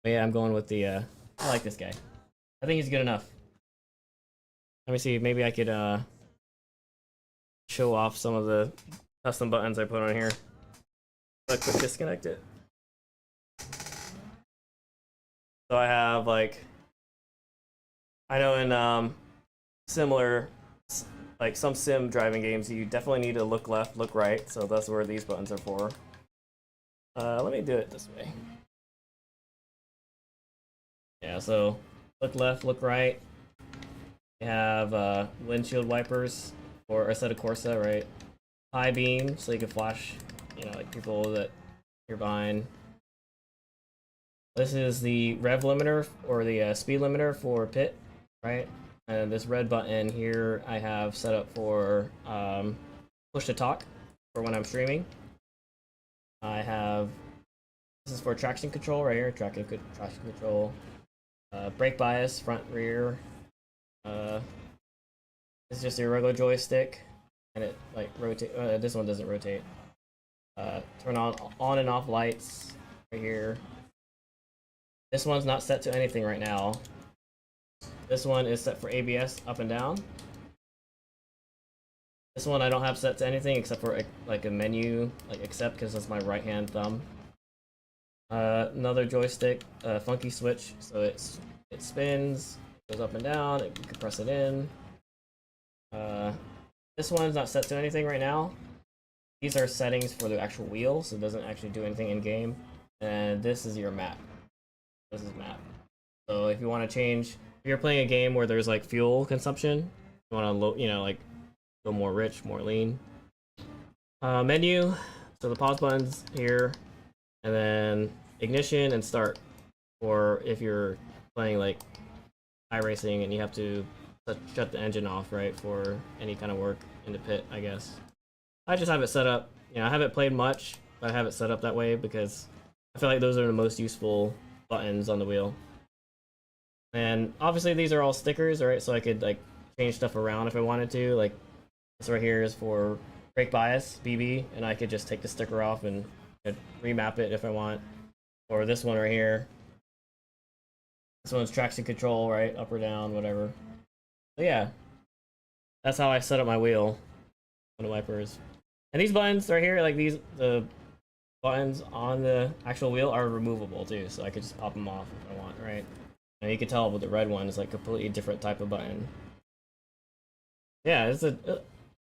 Speaker 1: But yeah, I'm going with the I like this guy. I think he's good enough. Let me see, maybe I could show off some of the custom buttons I put on here. I'll quick disconnect it. So I have like, I know in similar, like some sim driving games, you definitely need to look left, look right. So that's where these buttons are for. Let me do it this way. Yeah, so look left, look right. We have windshield wipers for Assetto Corsa, right? High beam, so you can flash, you know, like people that you're behind. This is the rev limiter or the speed limiter for pit, right? And this red button here I have set up for push to talk for when I'm streaming. I have, this is for traction control right here, traction control. Brake bias, front, rear. It's just your regular joystick, and it like rotate. This one doesn't rotate. Turn on and off lights right here. This one's not set to anything right now. This one is set for ABS up and down. This one I don't have set to anything except for like a menu, like accept, because that's my right hand thumb. Another joystick, funky switch, so it spins, goes up and down. You can press it in. This one's not set to anything right now. These are settings for the actual wheel, so it doesn't actually do anything in game. And this is your map. This is map. So if you want to change, if you're playing a game where there's like fuel consumption, you want to, you know, like go more rich, more lean. Menu. So the pause button's here, and then ignition and start. Or if you're playing like iRacing and you have to shut the engine off, right, for any kind of work in the pit, I guess. I just have it set up, you know, I haven't played much, but I have it set up that way because I feel like those are the most useful buttons on the wheel. And obviously these are all stickers, right, so I could like change stuff around if I wanted to. Like this right here is for brake bias, BB, and I could just take the sticker off and remap it if I want. Or this one right here. This one's traction control, right, up or down, whatever. So yeah, that's how I set up my wheel on the wipers. And these buttons right here, like the buttons on the actual wheel are removable too, so I could just pop them off if I want, right? And you can tell with the red one is like a completely different type of button. Yeah,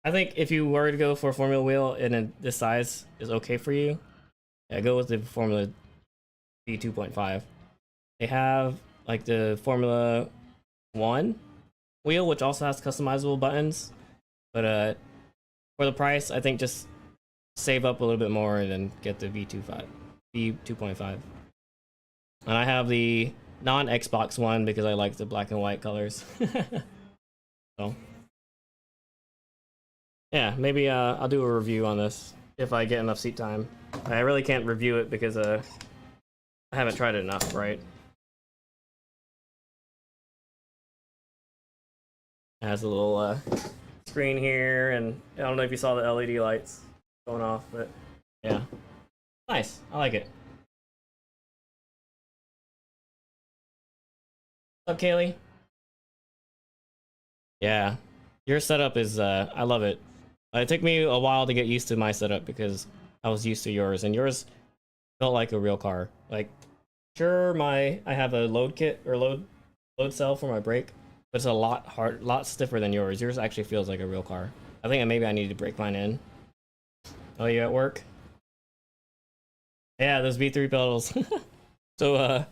Speaker 1: I think if you were to go for a Formula wheel and this size is okay for you, yeah, go with the Formula V 2.5. They have like the Formula 1 wheel, which also has customizable buttons, but for the price, I think just save up a little bit more and then get the V 2.5. And I have the non-Xbox one because I like the black and white colors. So yeah, maybe I'll do a review on this if I get enough seat time. I really can't review it because I haven't tried it enough, right? It has a little screen here, and I don't know if you saw the LED lights going off, but yeah, nice. I like it. What's up, Kaylee? Yeah, your setup is I love it. It took me a while to get used to my setup because I was used to yours, and yours felt like a real car. Like, sure, I have a load kit or load cell for my brake, but it's a lot stiffer than yours. Yours actually feels like a real car. I think maybe I need to break mine in. Oh, you at work? Yeah, those V3 pedals. So,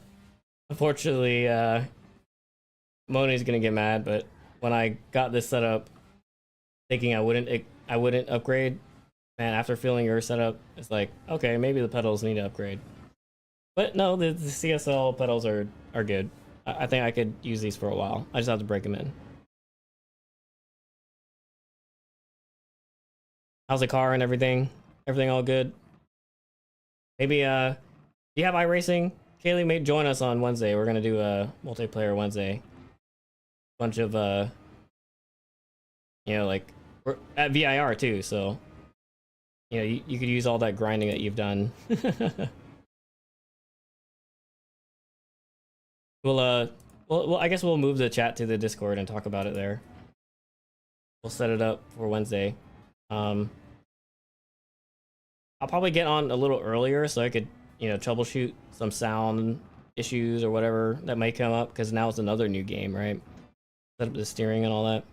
Speaker 1: unfortunately, Moni's gonna get mad, but when I got this set up, thinking I wouldn't upgrade, man, after feeling your setup, it's like, okay, maybe the pedals need to upgrade. But no, the CSL pedals are good. I think I could use these for a while. I just have to break them in. How's the car and everything? Everything all good? Maybe do you have iRacing? Kaylee may join us on Wednesday. We're gonna do a multiplayer Wednesday. Bunch of like we're at VIR too, so you could use all that grinding that you've done. We'll I guess we'll move the chat to the Discord and talk about it there. We'll set it up for Wednesday. I'll probably get on a little earlier so I could, troubleshoot some sound issues or whatever that might come up, because now it's another new game, right? Set up the steering and all that.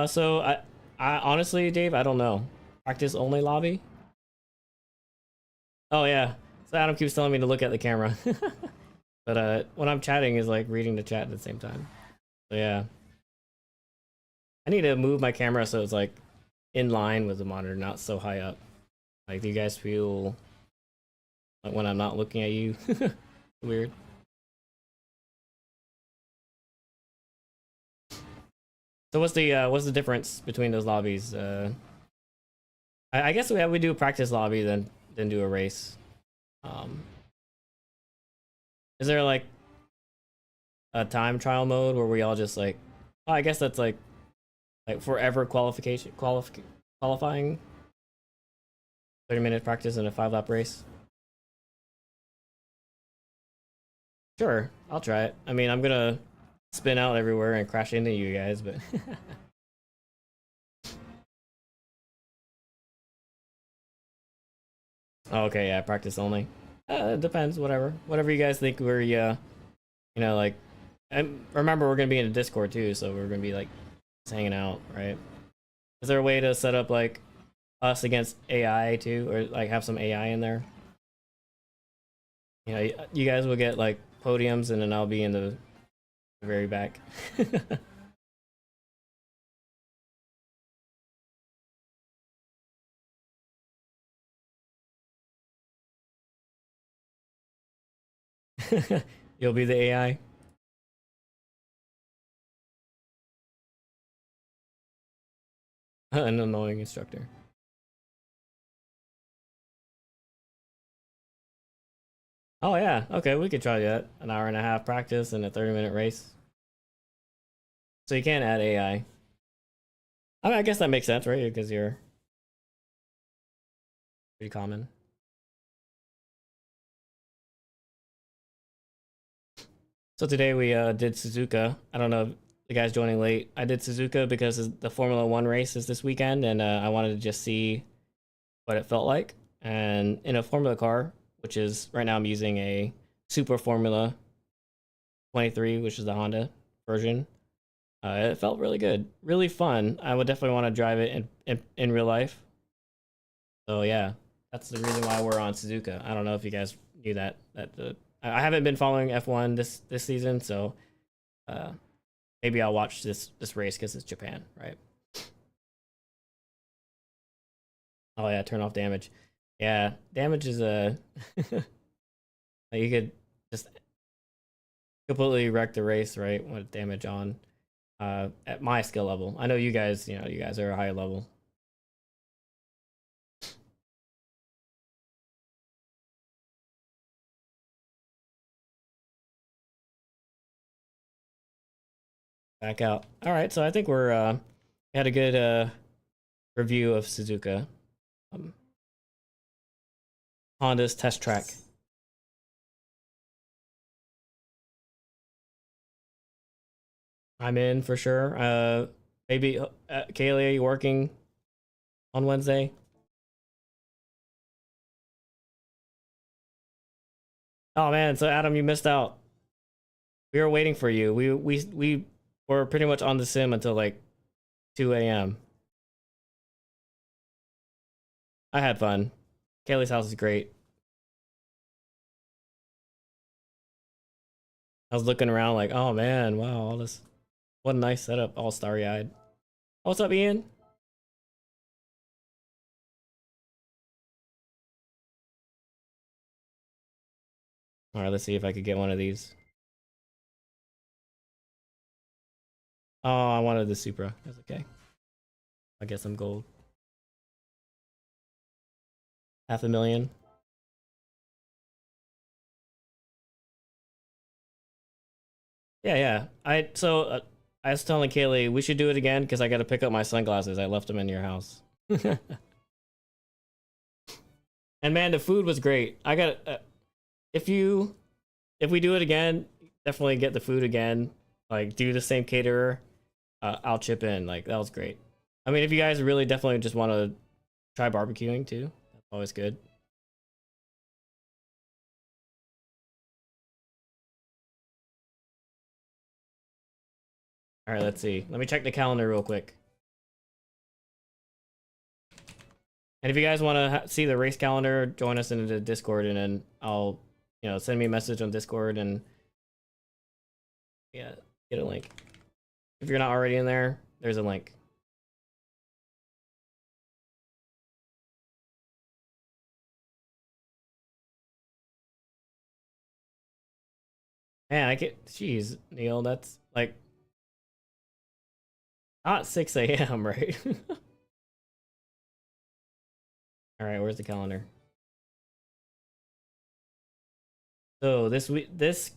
Speaker 1: So I honestly, Dave, I don't know. Practice only lobby? Oh yeah. So Adam keeps telling me to look at the camera. But when I'm chatting is like reading the chat at the same time. So yeah. I need to move my camera so it's like in line with the monitor, not so high up. Like, do you guys feel like when I'm not looking at you? Weird. So what's the difference between those lobbies? I guess we do a practice lobby then do a race. Um, is there like a time trial mode where we all just like? Oh, I guess that's like forever qualifying. 30-minute practice in a 5-lap race. Sure, I'll try it. I mean, I'm gonna spin out everywhere and crash into you guys, but oh, okay, yeah, practice only. It depends, whatever you guys think. We're like, and remember we're gonna be in a Discord too, so we're gonna be like just hanging out, right? Is there a way to set up like us against AI too, or like have some AI in there? You guys will get like podiums, and then I'll be in the very back. You'll be the AI. An annoying instructor. Oh yeah, okay, we could try that. An hour and a half practice and a 30-minute race. So you can add AI. I mean, I guess that makes sense, right? Because you're pretty common. So today we did Suzuka. I don't know if the guys joining late. I did Suzuka because the Formula One race is this weekend, and I wanted to just see what it felt like. And in a Formula car, which is right now I'm using a Super Formula 23, which is the Honda version. It felt really good, really fun. I would definitely want to drive it in real life. So yeah, that's the reason why we're on Suzuka. I don't know if you guys knew that. I haven't been following F1 this season, so uh, maybe I'll watch this race because it's Japan, right? Oh yeah, turn off damage. Yeah, damage is a you could just completely wreck the race, right? With damage on. At my skill level, I know you guys. You guys are a high level. back out. All right, so I think we're had a good review of Suzuka, Honda's test track. I'm in for sure. Maybe Kaylee, are you working on Wednesday? Oh man, so Adam, you missed out. We were waiting for you. We were pretty much on the sim until like 2 a.m. I had fun. Kaylee's house is great. I was looking around like, oh man, wow, all this, what a nice setup, all starry-eyed. What's up, Ian? All right, let's see if I could get one of these. Oh, I wanted the Supra. That's okay. I get some gold. 500,000. Yeah. I was telling Kaylee we should do it again because I got to pick up my sunglasses. I left them in your house. And man, the food was great. I got if we do it again, definitely get the food again. Like do the same caterer. I'll chip in. Like that was great. I mean, if you guys really definitely just want to try barbecuing too, that's always good. All right, let's see. Let me check the calendar real quick. And if you guys want to see the race calendar, join us into the Discord, and then I'll, send me a message on Discord and yeah, get a link. If you're not already in there, there's a link. Man, I get, jeez, Neil, that's like not 6 a.m., right? All right, where's the calendar? So this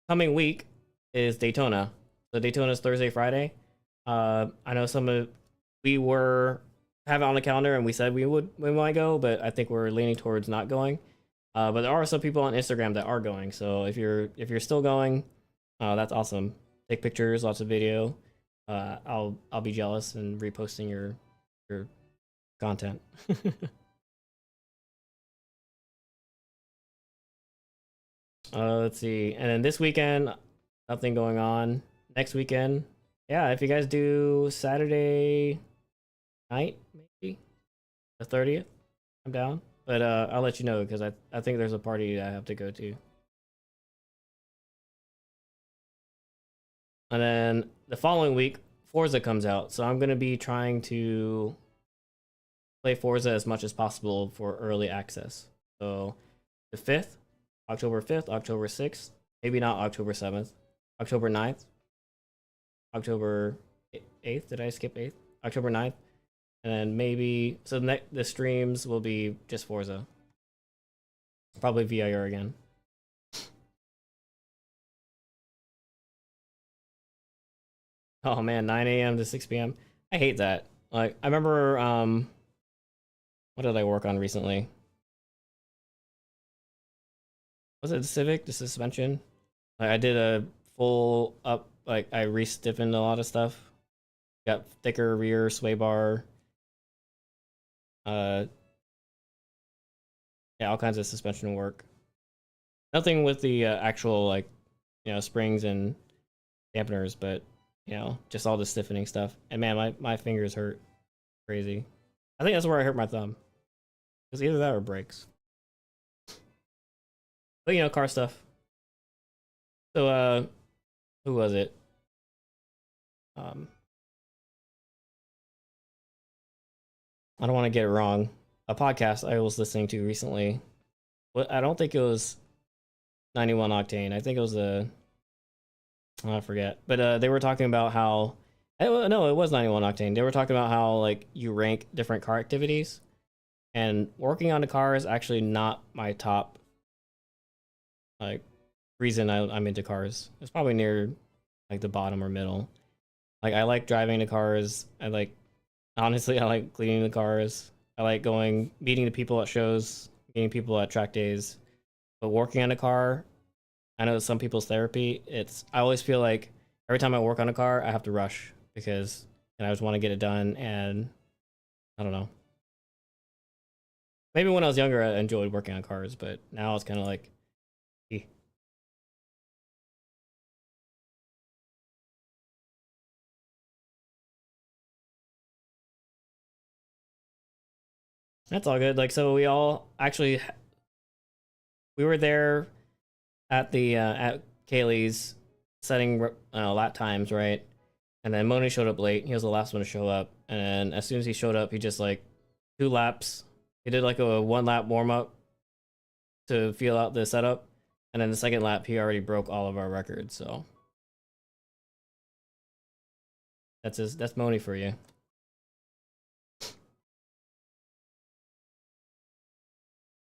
Speaker 1: coming week is Daytona. So Daytona's Thursday, Friday. I know we were have it on the calendar and we said we might go, but I think we're leaning towards not going. But there are some people on Instagram that are going. So if you're still going, that's awesome. Take pictures, lots of video. I'll be jealous and reposting your content. Let's see. And then this weekend, nothing going on. Next weekend, yeah, if you guys do Saturday night, maybe the 30th, I'm down. But I'll let you know because I think there's a party I have to go to. And then the following week, Forza comes out. So I'm going to be trying to play Forza as much as possible for early access. So the 5th, October 5th, October 6th, maybe not October 7th, October 9th, October 8th. Did I skip 8th? October 9th. And then maybe, so the streams will be just Forza. Probably VIR again. Oh man, 9 a.m. to 6 p.m. I hate that. Like, I remember, what did I work on recently? Was it the Civic, the suspension? Like, I did a full up, like, I re-stiffened a lot of stuff. Got thicker rear sway bar. Yeah, all kinds of suspension work. Nothing with the actual, like, springs and dampeners, but, just all the stiffening stuff. And man, my fingers hurt crazy. I think that's where I hurt my thumb. It was either that or brakes. But, car stuff. So, who was it? I don't want to get it wrong. A podcast I was listening to recently. I don't think it was 91 Octane. I think it was I forget. But they were talking about how no, it was 91 Octane. They were talking about how like you rank different car activities, and working on the car is actually not my top like reason I'm into cars. It's probably near like the bottom or middle. Like I like driving the cars. I like honestly I like cleaning the cars. I like going meeting the people at shows, meeting people at track days. But working on a car, I know some people's therapy. I always feel like every time I work on a car, I have to rush because and I just want to get it done and I don't know. Maybe when I was younger I enjoyed working on cars, but now it's kind of like eh. That's all good. Like so we all actually we were there at the at Kaylee's setting lap times, right? And then Moni showed up late. He was the last one to show up. And as soon as he showed up, he just like 2 laps. He did like a 1 lap warm up to feel out the setup. And then the second lap, he already broke all of our records. So that's Moni for you.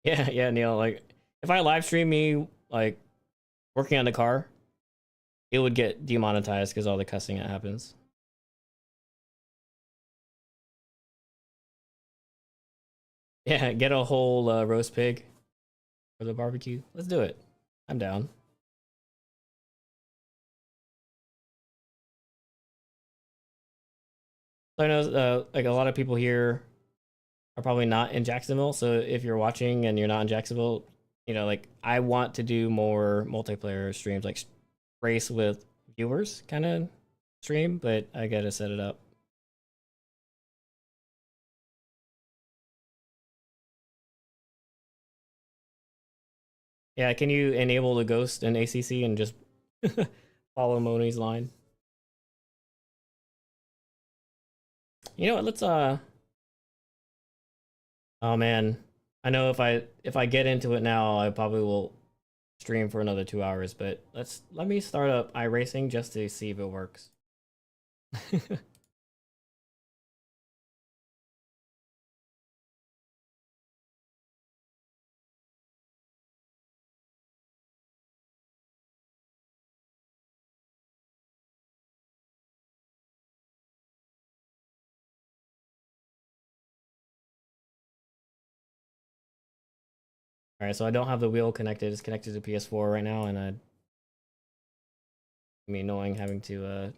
Speaker 1: Yeah, yeah, Neil. Like if I live stream me like working on the car, it would get demonetized because all the cussing that happens. Yeah, get a whole roast pig for the barbecue. Let's do it. I'm down. So I know like a lot of people here are probably not in Jacksonville. So if you're watching and you're not in Jacksonville, you know, like I want to do more multiplayer streams, like race with viewers kind of stream, but I gotta set it up. Yeah, can you enable the ghost in ACC and just follow Moni's line? You know what? Let's oh man, I know if I get into it now, I probably will stream for another 2 hours. But let me start up iRacing just to see if it works. All right, so I don't have the wheel connected. It's connected to PS4 right now, and I mean, knowing having to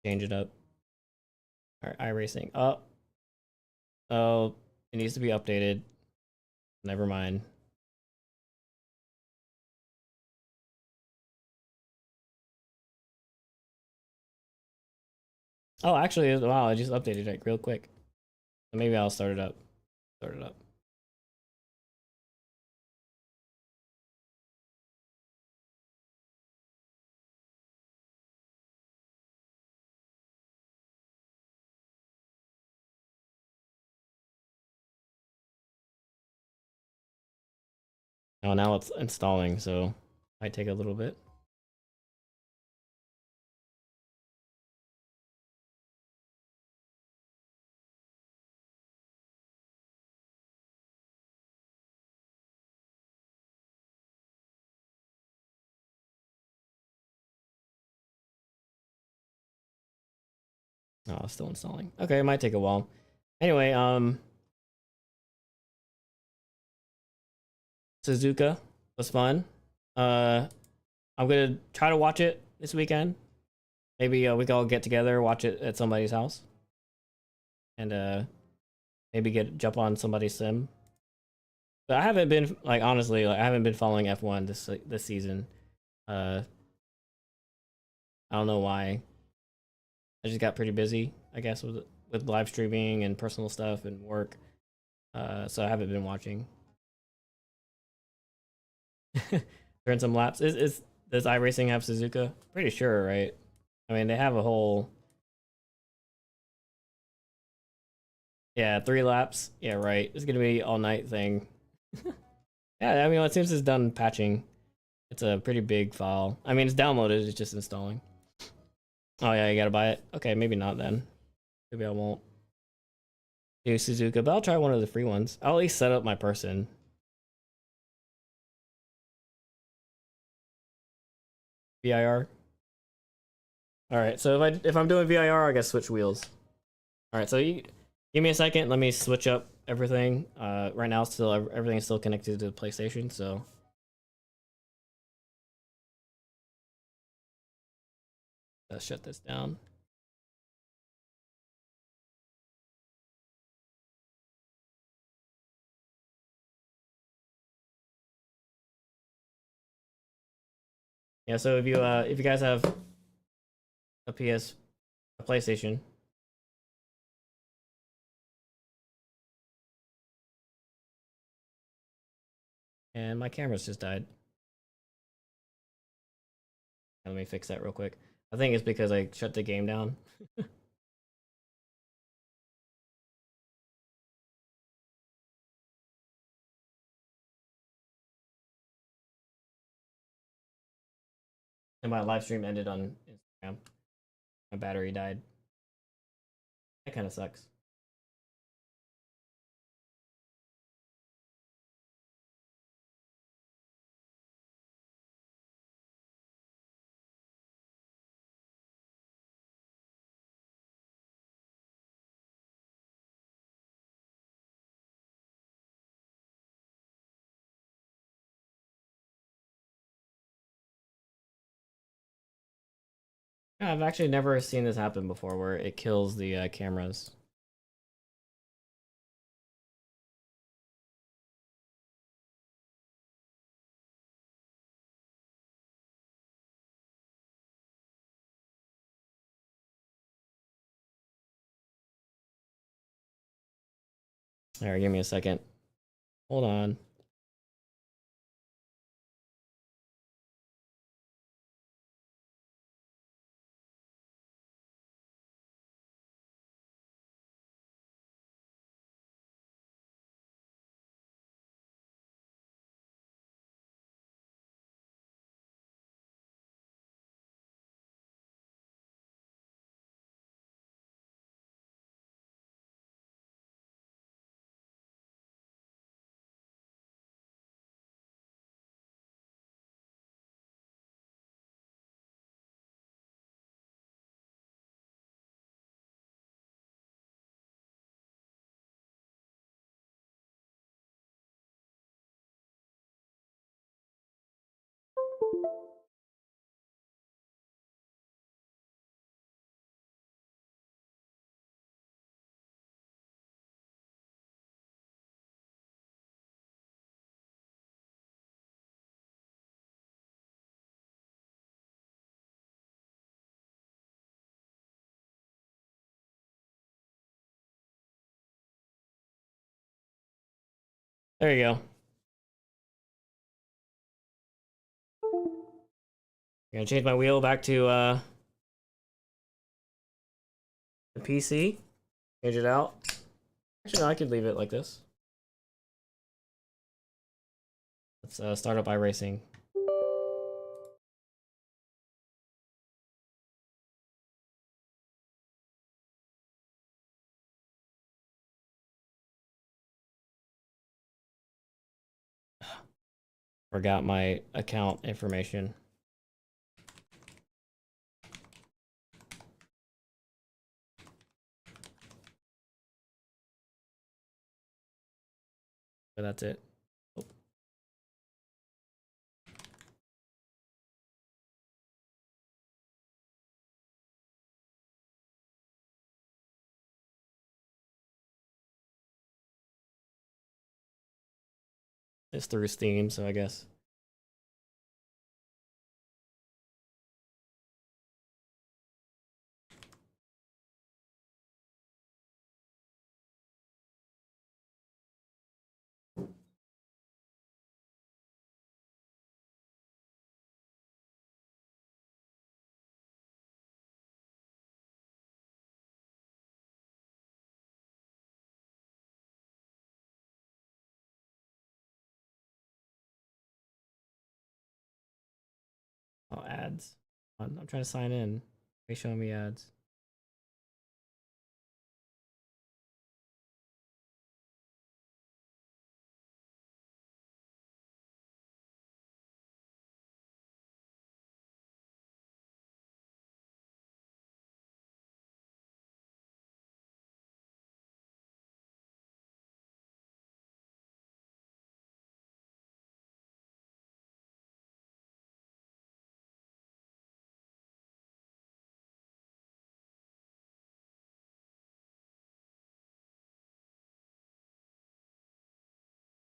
Speaker 1: change it up. All right, iRacing. Oh, it needs to be updated. Never mind. Oh, actually, wow, I just updated it real quick. So maybe I'll start it up. Start it up. Oh, now it's installing, so might take a little bit. Oh, it's still installing. Okay, it might take a while. Anyway, Suzuka was fun. Uh, I'm gonna try to watch it this weekend. Maybe we can all get together, watch it at somebody's house, and maybe jump on somebody's sim. But I haven't been like honestly, like I haven't been following F1 this season. Uh, I don't know why. I just got pretty busy, I guess, with live streaming and personal stuff and work. So I haven't been watching. Turn some laps. Does iRacing have Suzuka? Pretty sure, right? I mean, they have a whole yeah 3 laps. Yeah, right. It's gonna be all night thing. Yeah, I mean, it seems it's done patching. It's a pretty big file. I mean, it's downloaded. It's just installing. Oh yeah, you gotta buy it. Okay, maybe not then. Maybe I won't do Suzuka, but I'll try one of the free ones. I'll at least set up my person. VIR. All right, so if I'm doing VIR, I gotta switch wheels. All right, so you give me a second. Let me switch up everything. Right now, still everything is still connected to the PlayStation, so. Let's shut this down. Yeah, so if you guys have a PlayStation, and my camera's just died. Let me fix that real quick. I think it's because I shut the game down. And my live stream ended on Instagram. My battery died. That kind of sucks. Yeah, I've actually never seen this happen before, where it kills the cameras. All right, give me a second. Hold on. There you go. I'm gonna change my wheel back to the PC. Change it out. Actually, no, I could leave it like this. Let's start up iRacing. Forgot my account information. But that's it. Oh. It's through Steam, so I guess. Oh, ads. I'm trying to sign in. They show me ads.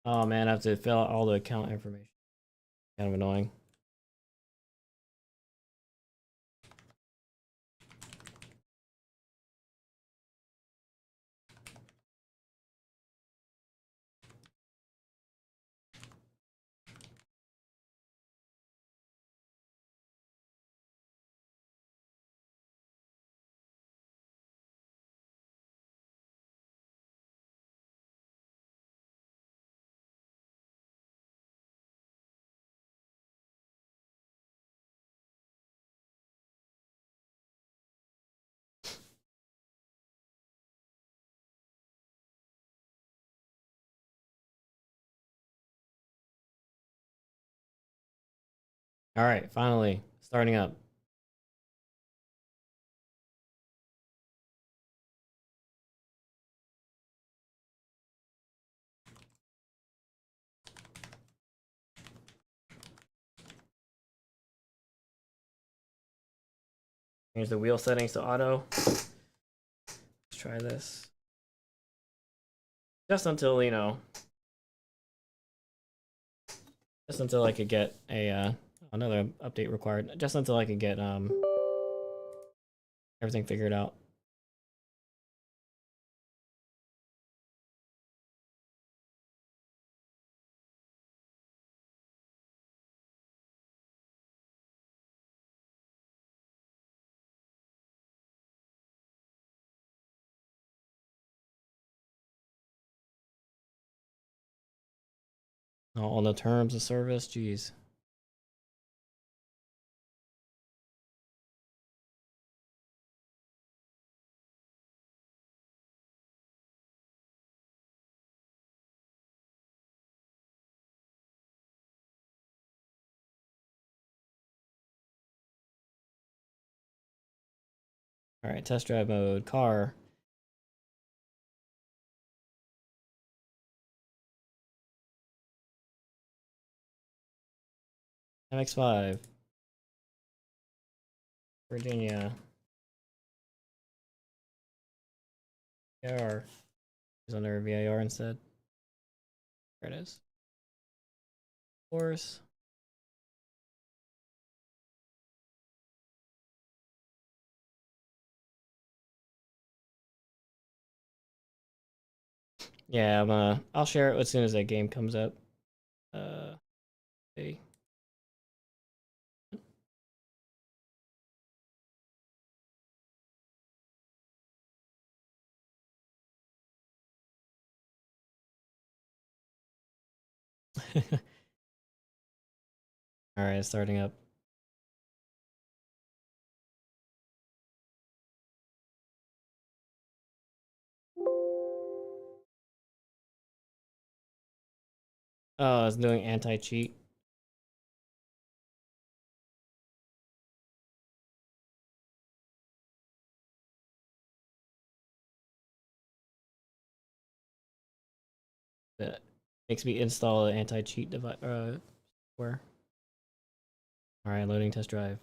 Speaker 1: Oh man, I have to fill out all the account information. Kind of annoying. All right, finally starting up. Here's the wheel settings to auto. Let's try this. Just until, you know, just until I could get a another update required. Just until I could get everything figured out. All the terms of service, geez. All right, test drive mode, car. MX-5. Virginia. VIR. Is under VIR instead. There it is. Course. Yeah, I'll share it as soon as that game comes up. Okay. All right, starting up. Oh, it's doing anti-cheat. That makes me install an anti-cheat device software. All right, loading test drive.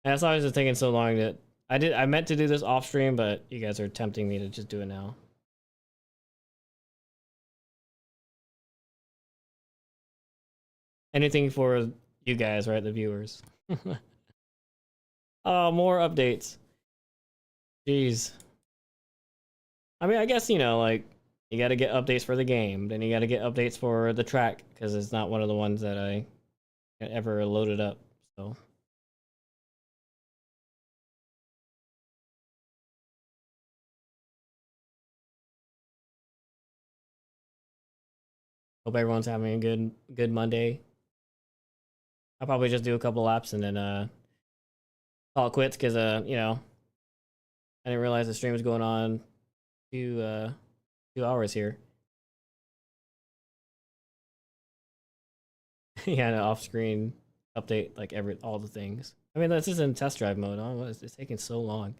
Speaker 1: And that's why it's taking so long that I meant to do this off stream, but you guys are tempting me to just do it now. Anything for you guys, right? The viewers. Oh, more updates. Jeez. I mean, I guess, you know, like, you gotta get updates for the game, then you gotta get updates for the track, because it's not one of the ones that I ever loaded up, so. Hope everyone's having a good Monday. I'll probably just do a couple laps and then call it quits, because you know, I didn't realize the stream was going on 2 hours here. Yeah, no, off screen update like all the things. I mean, this is in test drive mode. Oh, it's taking so long.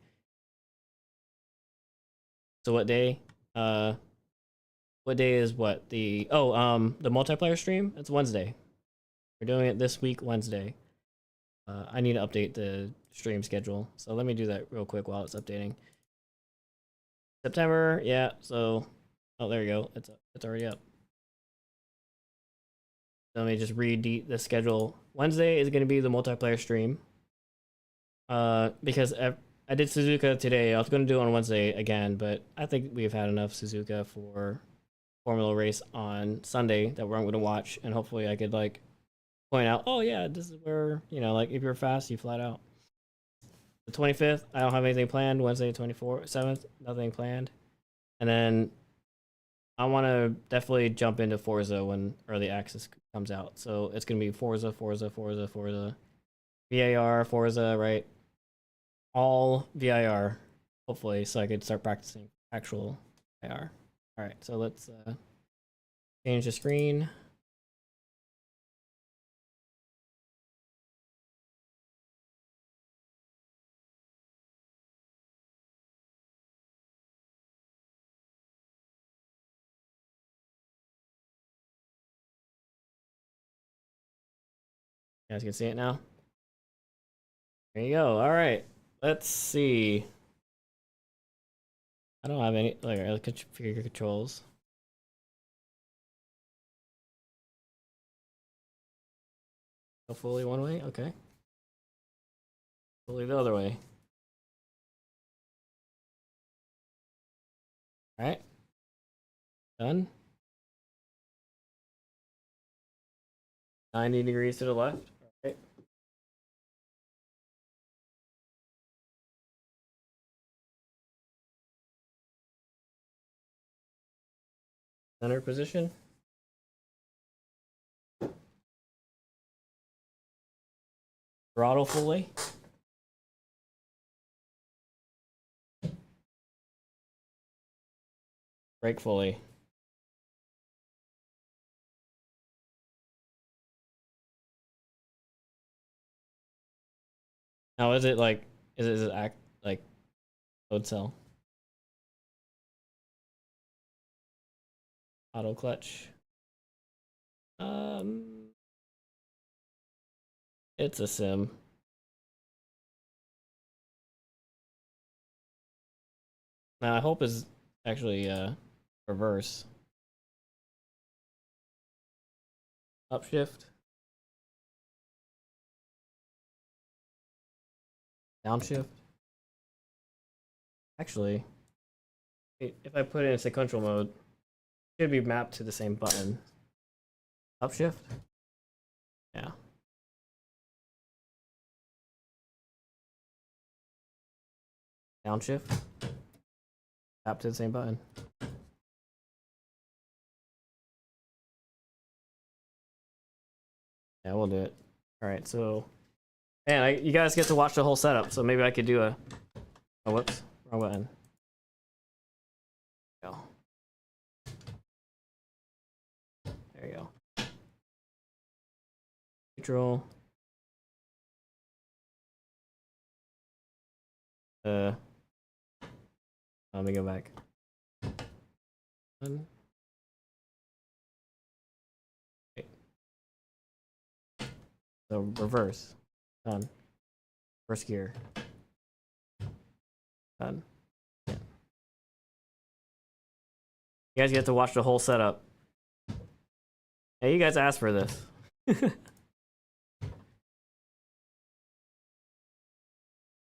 Speaker 1: So what day? What day is what? The multiplayer stream? It's Wednesday. We're doing it this week, Wednesday. I need to update the stream schedule. So let me do that real quick while it's updating. September, yeah, so Oh, there you go. It's already up. Let me just read the schedule. Wednesday is going to be the multiplayer stream. Because I did Suzuka today. I was going to do it on Wednesday again, but I think we've had enough Suzuka for Formula race on Sunday that we're going to watch, and hopefully I could like point out, oh yeah, this is where, you know, like if you're fast, you flat out. The 25th, I don't have anything planned. Wednesday, 7th, nothing planned. And then I want to definitely jump into Forza when early access comes out. So it's going to be Forza, VAR, Forza, right? All VIR, hopefully, so I could start practicing actual VIR. All right, so let's change the screen. You guys can see it now. There you go. All right, let's see. I don't have any like configure controls. Go fully one way, okay. Fully the other way. All right. Done. 90 degrees to the left. All right. Center position. Throttle fully. Brake fully. Now is it like, is it act like load cell? Auto clutch. It's a sim. Now I hope is actually reverse. Upshift. Downshift. Actually, if I put it in sequential mode, it should be mapped to the same button. Upshift. Yeah. Downshift. Tap to the same button. Yeah, we'll do it. All right, so, man, you guys get to watch the whole setup, so maybe I could do a. Oh, whoops, wrong button. Go. There you go. Neutral. Let me go back. Okay. So reverse. Done. First gear. Done. Yeah. You guys get to watch the whole setup. Hey, you guys asked for this.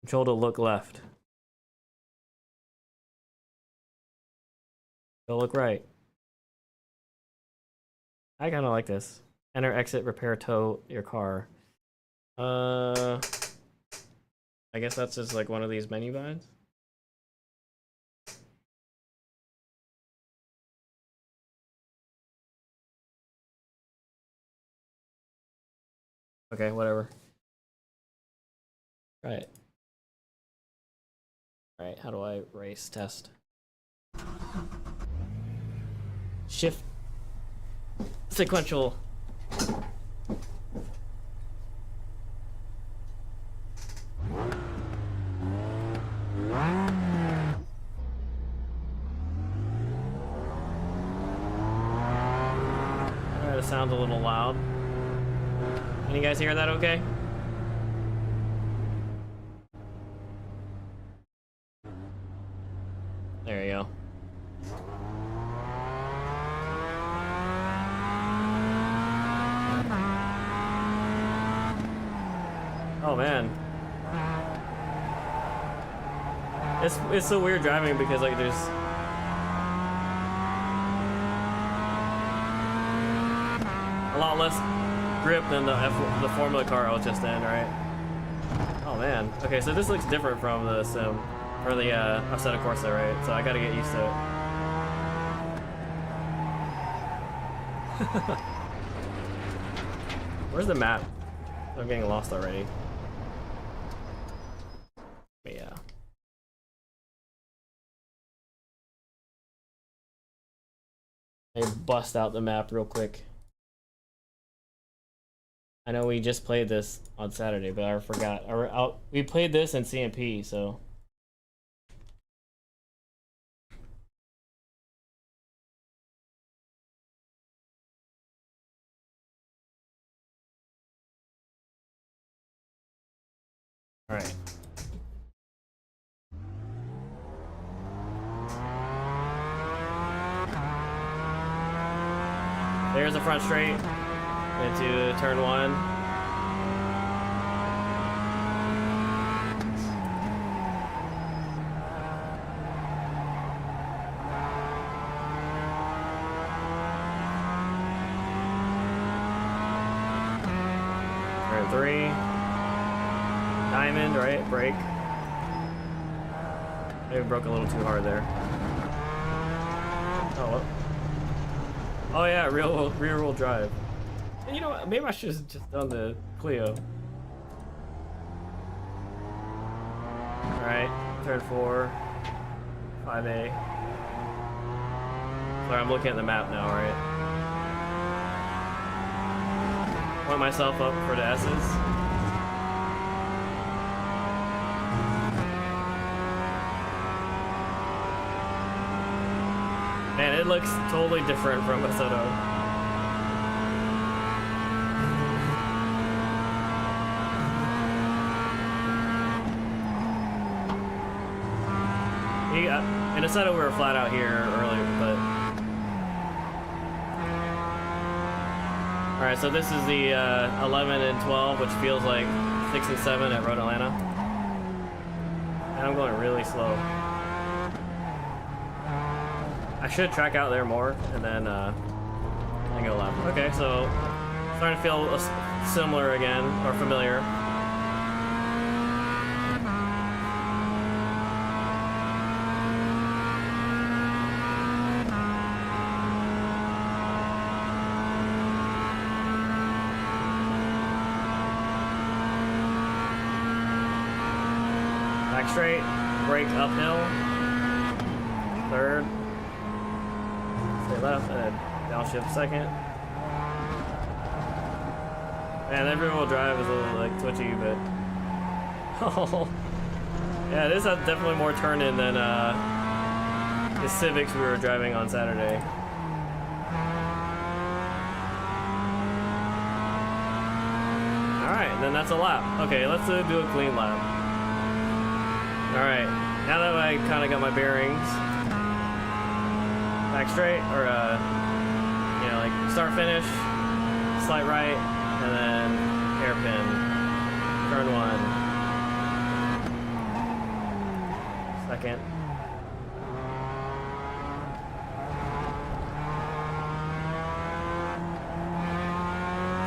Speaker 1: Control to look left. Go look right. I kind of like this. Enter, exit, repair, tow your car. I guess that's just like one of these menu buttons. Okay, whatever. Right. All right, how do I race test? Shift sequential. That sounds a little loud. Can you guys hear that okay? There you go. Oh man. It's so weird driving because like there's a lot less grip than the Formula car I was just in, right? Oh man. Okay, so this looks different from the sim or the Assetto Corsa, right? So I gotta get used to it. Where's the map? I'm getting lost already. But yeah. I bust out the map real quick. I know we just played this on Saturday, but I forgot. We played this in CMP, so. All right. There's the front straight into turn 1. Turn 3. Diamond, right? Brake. Maybe broke a little too hard there. Oh, well. Oh yeah, rear wheel drive. And you know what? Maybe I should have just done the Clio. Alright, turn 4. 5A. Sorry, I'm looking at the map now, right? Point myself up for the S's. Man, it looks totally different from Assetto. In Assetto we were flat out here earlier, but... Alright, so this is the 11 and 12, which feels like 6 and 7 at Road Atlanta. And I'm going really slow. I should track out there more and then go left. Okay, so starting to feel similar again, or familiar. Back straight, brake uphill, 3rd. Left and then downshift 2nd. Man, that rear wheel drive is a little like twitchy, but oh yeah, this has definitely more turn in than the Civics we were driving on Saturday. All right, then that's a lap. Okay, let's do a clean lap. All right, now that I kind of got my bearings. Back straight, or you know, like start finish, slight right, and then hairpin, turn 1, 2nd.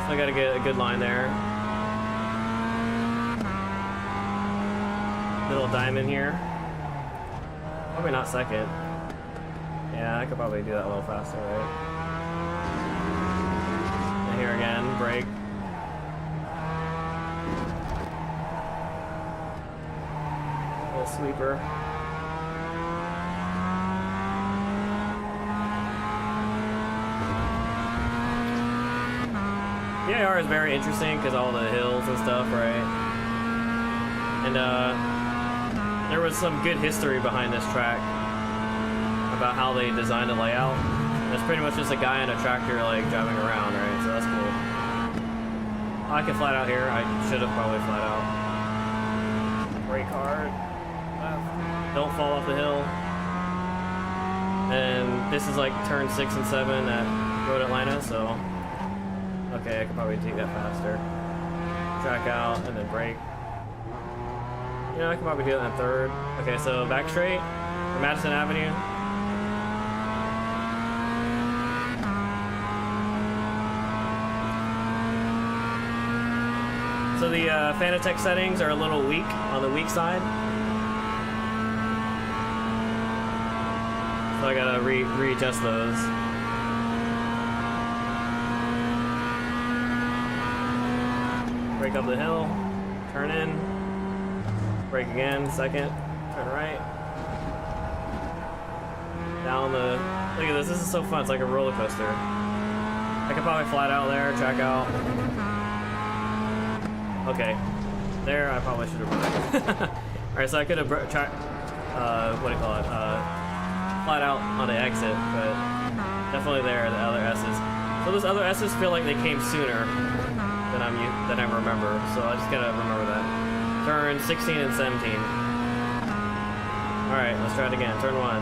Speaker 1: Still got to get a good line there. Little diamond here. Probably not 2nd. Yeah, I could probably do that a little faster, right? And here again, brake. Little sweeper. VAR is very interesting because all the hills and stuff, right? And there was some good history behind this track. About how they designed the layout. It's pretty much just a guy in a tractor like driving around, right? So that's cool. I can flat out here. I should have probably flat out. Brake hard. Left. Don't fall off the hill. And this is like turn 6 and 7 at Road Atlanta, so okay, I could probably take that faster. Track out and then brake. Yeah, I can probably do it in third. Okay, so back straight, Madison Avenue. So the Fanatec settings are a little weak, on the weak side. So I gotta readjust those. Brake up the hill, turn in, brake again, second, turn right. Down the, look at this is so fun, it's like a roller coaster. I could probably flat out there, track out. Okay, there I probably should have braked. Alright, so I could have what do you call it? Flat out on the exit, but definitely there, the other S's. So those other S's feel like they came sooner than I remember, so I just gotta remember that. Turn 16 and 17. Alright, let's try it again. Turn 1.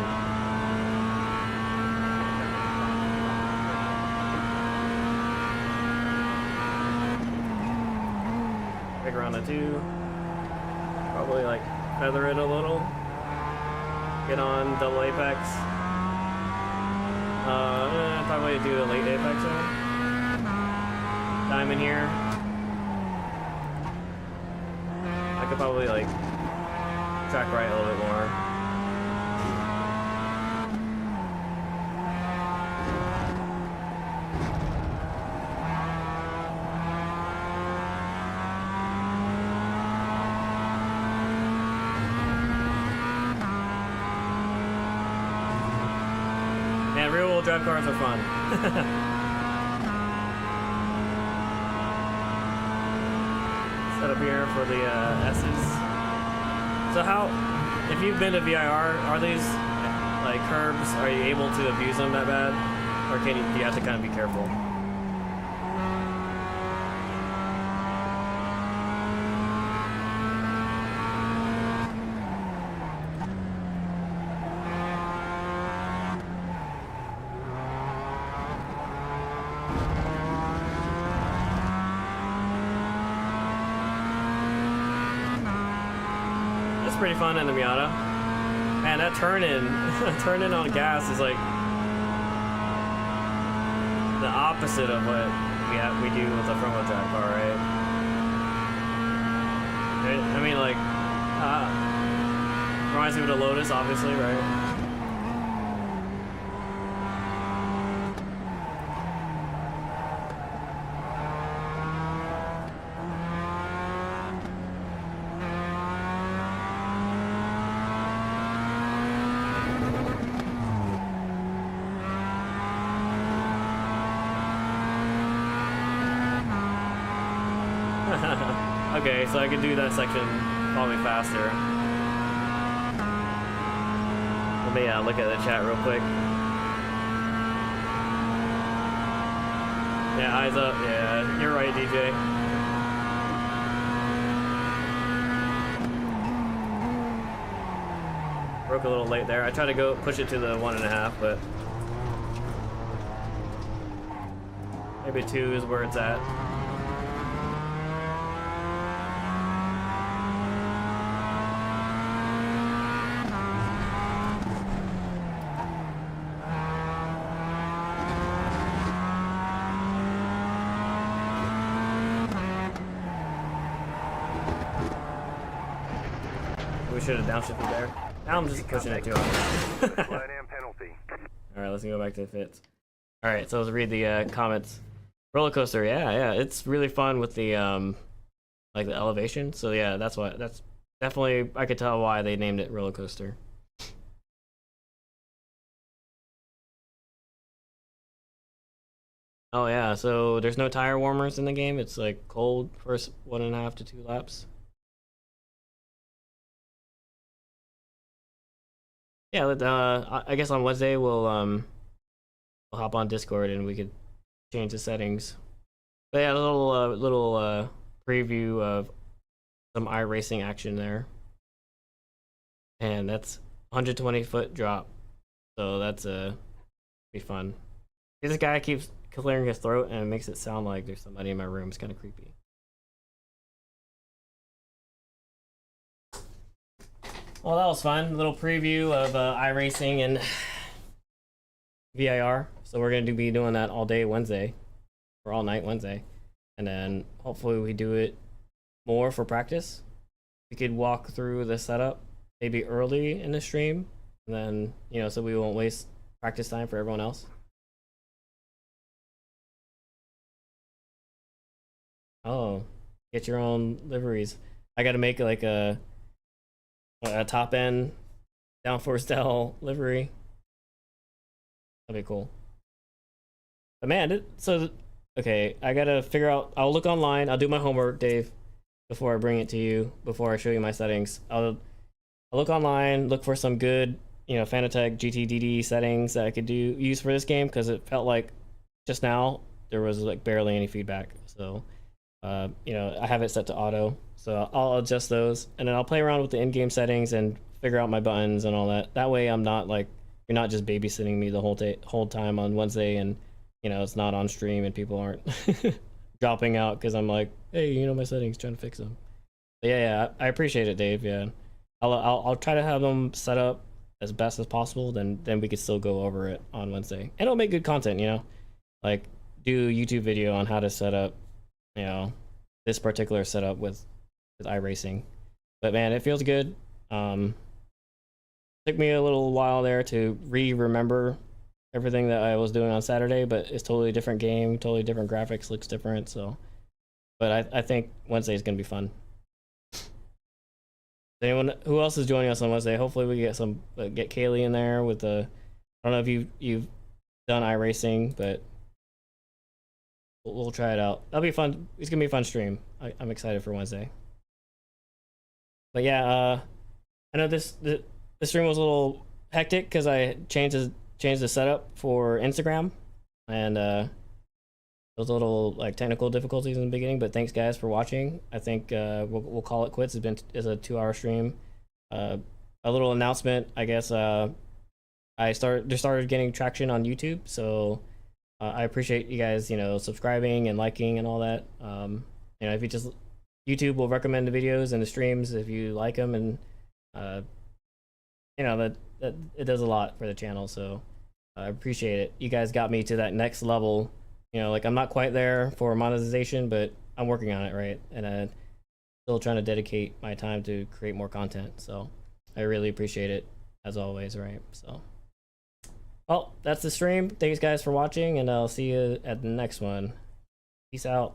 Speaker 1: Big around the 2. Probably like feather it a little. Get on double apex. Probably do a late apex there. Diamond here. I could probably like track right a little bit more. Man, rear-wheel drive cars are fun. Set up here for the S's. So how, if you've been to VIR, are these like curbs, are you able to abuse them that bad? Or do you have to kind of be careful? Pretty fun in the Miata. Man, that turn in on gas is like the opposite of what we do with a front wheel drive car, right? I mean, like, reminds me of the Lotus, obviously, right? Okay, so I can do that section probably faster. Let me look at the chat real quick. Yeah, eyes up. Yeah, you're right, DJ. Broke a little late there. I tried to go push it to the 1.5, but maybe 2 is where it's at. Should have downshifted there. Now I'm just pushing it too hard. Alright, let's go back to the fits. Alright, so let's read the comments. Roller coaster, yeah, it's really fun with the like the elevation. So yeah, that's definitely, I could tell why they named it roller coaster. Oh yeah, so there's no tire warmers in the game. It's like cold first 1.5 to 2 laps. Yeah, I guess on Wednesday we'll hop on Discord and we could change the settings. But yeah, a little preview of some iRacing action there. And that's 120-foot drop, so that's be fun. This guy keeps clearing his throat and it makes it sound like there's somebody in my room. It's kind of creepy. Well, that was fun. A little preview of iRacing and VIR. So we're going to be doing that all day Wednesday, or all night Wednesday. And then hopefully we do it more for practice. We could walk through the setup maybe early in the stream. And then, you know, so we won't waste practice time for everyone else. Oh, get your own liveries. I got to make like a top end downforcedel livery. That'd be cool. But man, okay, I gotta figure out. I'll look online. I'll do my homework, Dave, before I bring it to you. Before I show you my settings, I'll look online, look for some good, you know, Fanatec GT DD settings that I could use for this game, because it felt like just now there was like barely any feedback. So, you know, I have it set to auto, so I'll adjust those, and then I'll play around with the in-game settings and figure out my buttons and all that. That way, I'm not like, you're not just babysitting me the whole time on Wednesday, and you know it's not on stream and people aren't dropping out because I'm like, hey, you know my settings, trying to fix them. But yeah, I appreciate it, Dave. Yeah, I'll try to have them set up as best as possible. Then we could still go over it on Wednesday, and it'll make good content. You know, like do a YouTube video on how to set up, you know, this particular setup with iRacing. But man, it feels good. Took me a little while there to remember everything that I was doing on Saturday, but it's totally different game, totally different graphics, looks different. So, but I think Wednesday is gonna be fun. Anyone who else is joining us on Wednesday? Hopefully we get get Kaylee in there with the. I don't know if you've done iRacing, but we'll try it out. That'll be fun. It's gonna be a fun stream. I'm excited for Wednesday. But yeah, I know the stream was a little hectic because I changed the setup for Instagram, and there was a little like technical difficulties in the beginning. But thanks guys for watching. I think we'll call it quits. It's a 2-hour stream. A little announcement, I guess. Just started getting traction on YouTube, so I appreciate you guys, you know, subscribing and liking and all that. You know, if you just YouTube will recommend the videos and the streams if you like them, and you know that it does a lot for the channel, so I appreciate it. You guys got me to that next level. You know, like I'm not quite there for monetization, but I'm working on it, right? And I'm still trying to dedicate my time to create more content. So I really appreciate it as always, right? So, well, that's the stream. Thanks guys for watching, and I'll see you at the next one. Peace out.